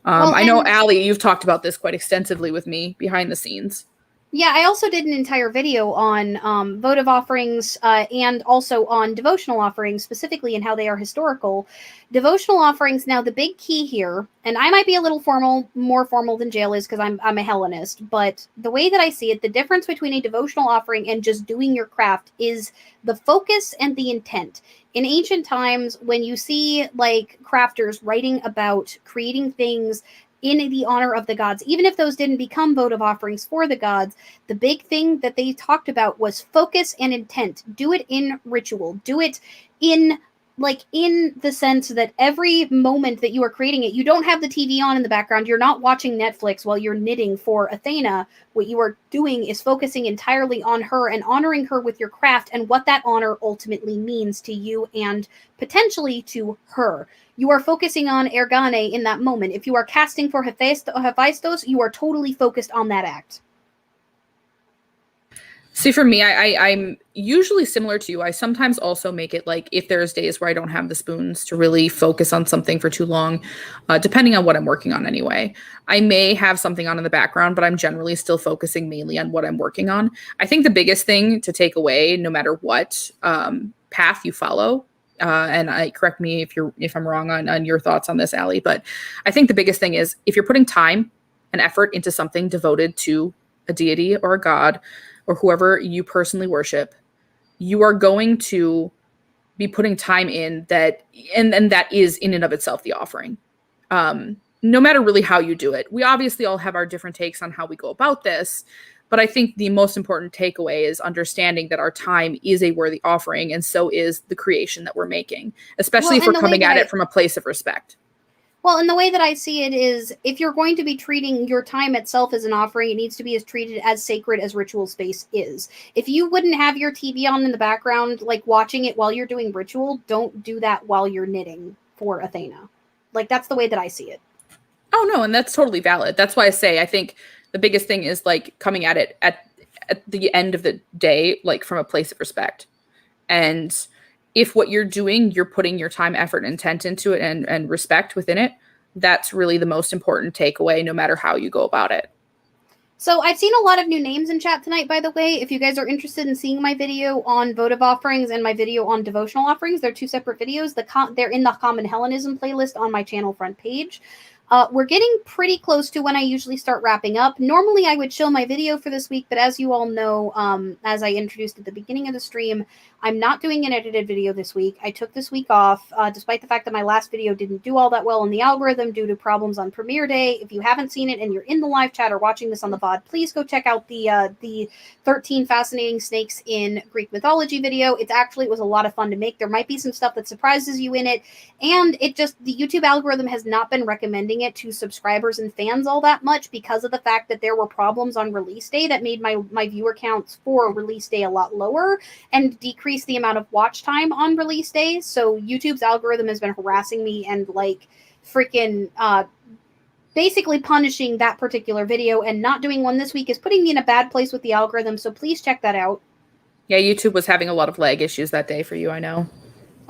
I know, Allie, you've talked about this quite extensively with me behind the scenes. Yeah, I also did an entire video on votive offerings and also on devotional offerings, specifically in how they are historical. Devotional offerings, now the big key here, and I might be a little more formal than Jail is because I'm a Hellenist, but the way that I see it, the difference between a devotional offering and just doing your craft is the focus and the intent. In ancient times, when you see like crafters writing about creating things in the honor of the gods, even if those didn't become votive offerings for the gods, the big thing that they talked about was focus and intent. Do it in ritual. Do it in the sense that every moment that you are creating it, you don't have the TV on in the background. You're not watching Netflix while you're knitting for Athena. What you are doing is focusing entirely on her and honoring her with your craft and what that honor ultimately means to you and potentially to her. You are focusing on Ergane in that moment. If you are casting for Hephaestus, you are totally focused on that act. See, for me, I'm usually similar to you. I sometimes also make it like if there's days where I don't have the spoons to really focus on something for too long, depending on what I'm working on anyway. I may have something on in the background, but I'm generally still focusing mainly on what I'm working on. I think the biggest thing to take away, no matter what path you follow, And correct me if I'm wrong on your thoughts on this, Allie, but I think the biggest thing is if you're putting time and effort into something devoted to a deity or a god or whoever you personally worship, you are going to be putting time in that, and that is in and of itself the offering. No matter really how you do it. We obviously all have our different takes on how we go about this, but I think the most important takeaway is understanding that our time is a worthy offering, and so is the creation that we're making, especially if we're coming at it from a place of respect. Well, and the way that I see it is, if you're going to be treating your time itself as an offering, it needs to be as treated as sacred as ritual space is. If you wouldn't have your TV on in the background, like watching it while you're doing ritual, don't do that while you're knitting for Athena. Like, that's the way that I see it. Oh, no, and that's totally valid. That's why I say I think the biggest thing is like coming at it at the end of the day, like from a place of respect. And if what you're doing, you're putting your time, effort, and intent into it and respect within it, that's really the most important takeaway, no matter how you go about it. So I've seen a lot of new names in chat tonight, by the way. If you guys are interested in seeing my video on votive offerings and my video on devotional offerings, they're two separate videos. They're in the Common Hellenism playlist on my channel front page. We're getting pretty close to when I usually start wrapping up. Normally, I would show my video for this week, but as you all know, as I introduced at the beginning of the stream, I'm not doing an edited video this week. I took this week off, despite the fact that my last video didn't do all that well in the algorithm due to problems on Premiere Day. If you haven't seen it and you're in the live chat or watching this on the VOD, please go check out the 13 Fascinating Snakes in Greek Mythology video. It was a lot of fun to make. There might be some stuff that surprises you in it, and the YouTube algorithm has not been recommending it to subscribers and fans all that much because of the fact that there were problems on release day that made my viewer counts for release day a lot lower and decrease the amount of watch time on release day. So YouTube's algorithm has been harassing me and like freaking basically punishing that particular video, and not doing one this week is putting me in a bad place with the algorithm. So please check that out. Yeah, YouTube was having a lot of lag issues that day for you, I know.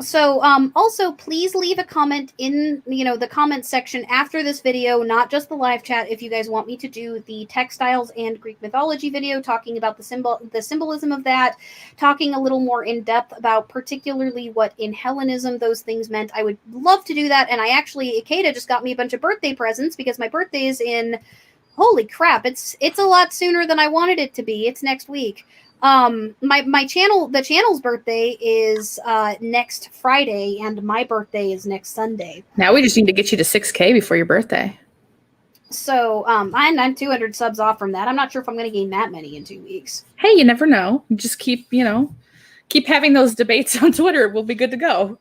So, also, please leave a comment in, the comment section after this video, not just the live chat, if you guys want me to do the textiles and Greek mythology video, talking about the symbolism of that, talking a little more in depth about particularly what in Hellenism those things meant. I would love to do that, and Ikeda just got me a bunch of birthday presents because my birthday is in, holy crap, it's a lot sooner than I wanted it to be. It's next week. The channel's birthday is next Friday, and my birthday is next Sunday. Now we just need to get you to 6K before your birthday. So I'm 200 subs off from that. I'm not sure if I'm going to gain that many in 2 weeks. Hey, you never know. Just keep having those debates on Twitter. We'll be good to go.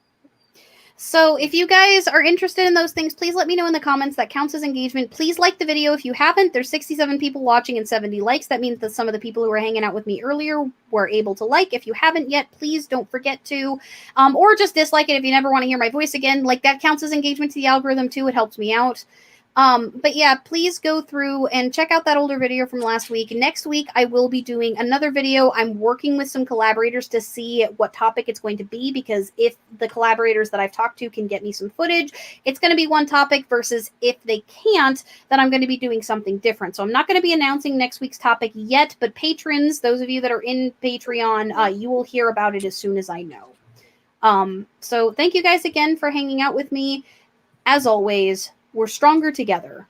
So if you guys are interested in those things, please let me know in the comments. That counts as engagement. Please like the video. If you haven't, there's 67 people watching and 70 likes. That means that some of the people who were hanging out with me earlier were able to like. If you haven't yet, please don't forget to. Or just dislike it if you never want to hear my voice again. Like, that counts as engagement to the algorithm too. It helps me out. But yeah, please go through and check out that older video from last week. Next week, I will be doing another video. I'm working with some collaborators to see what topic it's going to be, because if the collaborators that I've talked to can get me some footage, it's going to be one topic, versus if they can't, then I'm going to be doing something different. So I'm not going to be announcing next week's topic yet, but patrons, those of you that are in Patreon, you will hear about it as soon as I know. So thank you guys again for hanging out with me. As always, we're stronger together.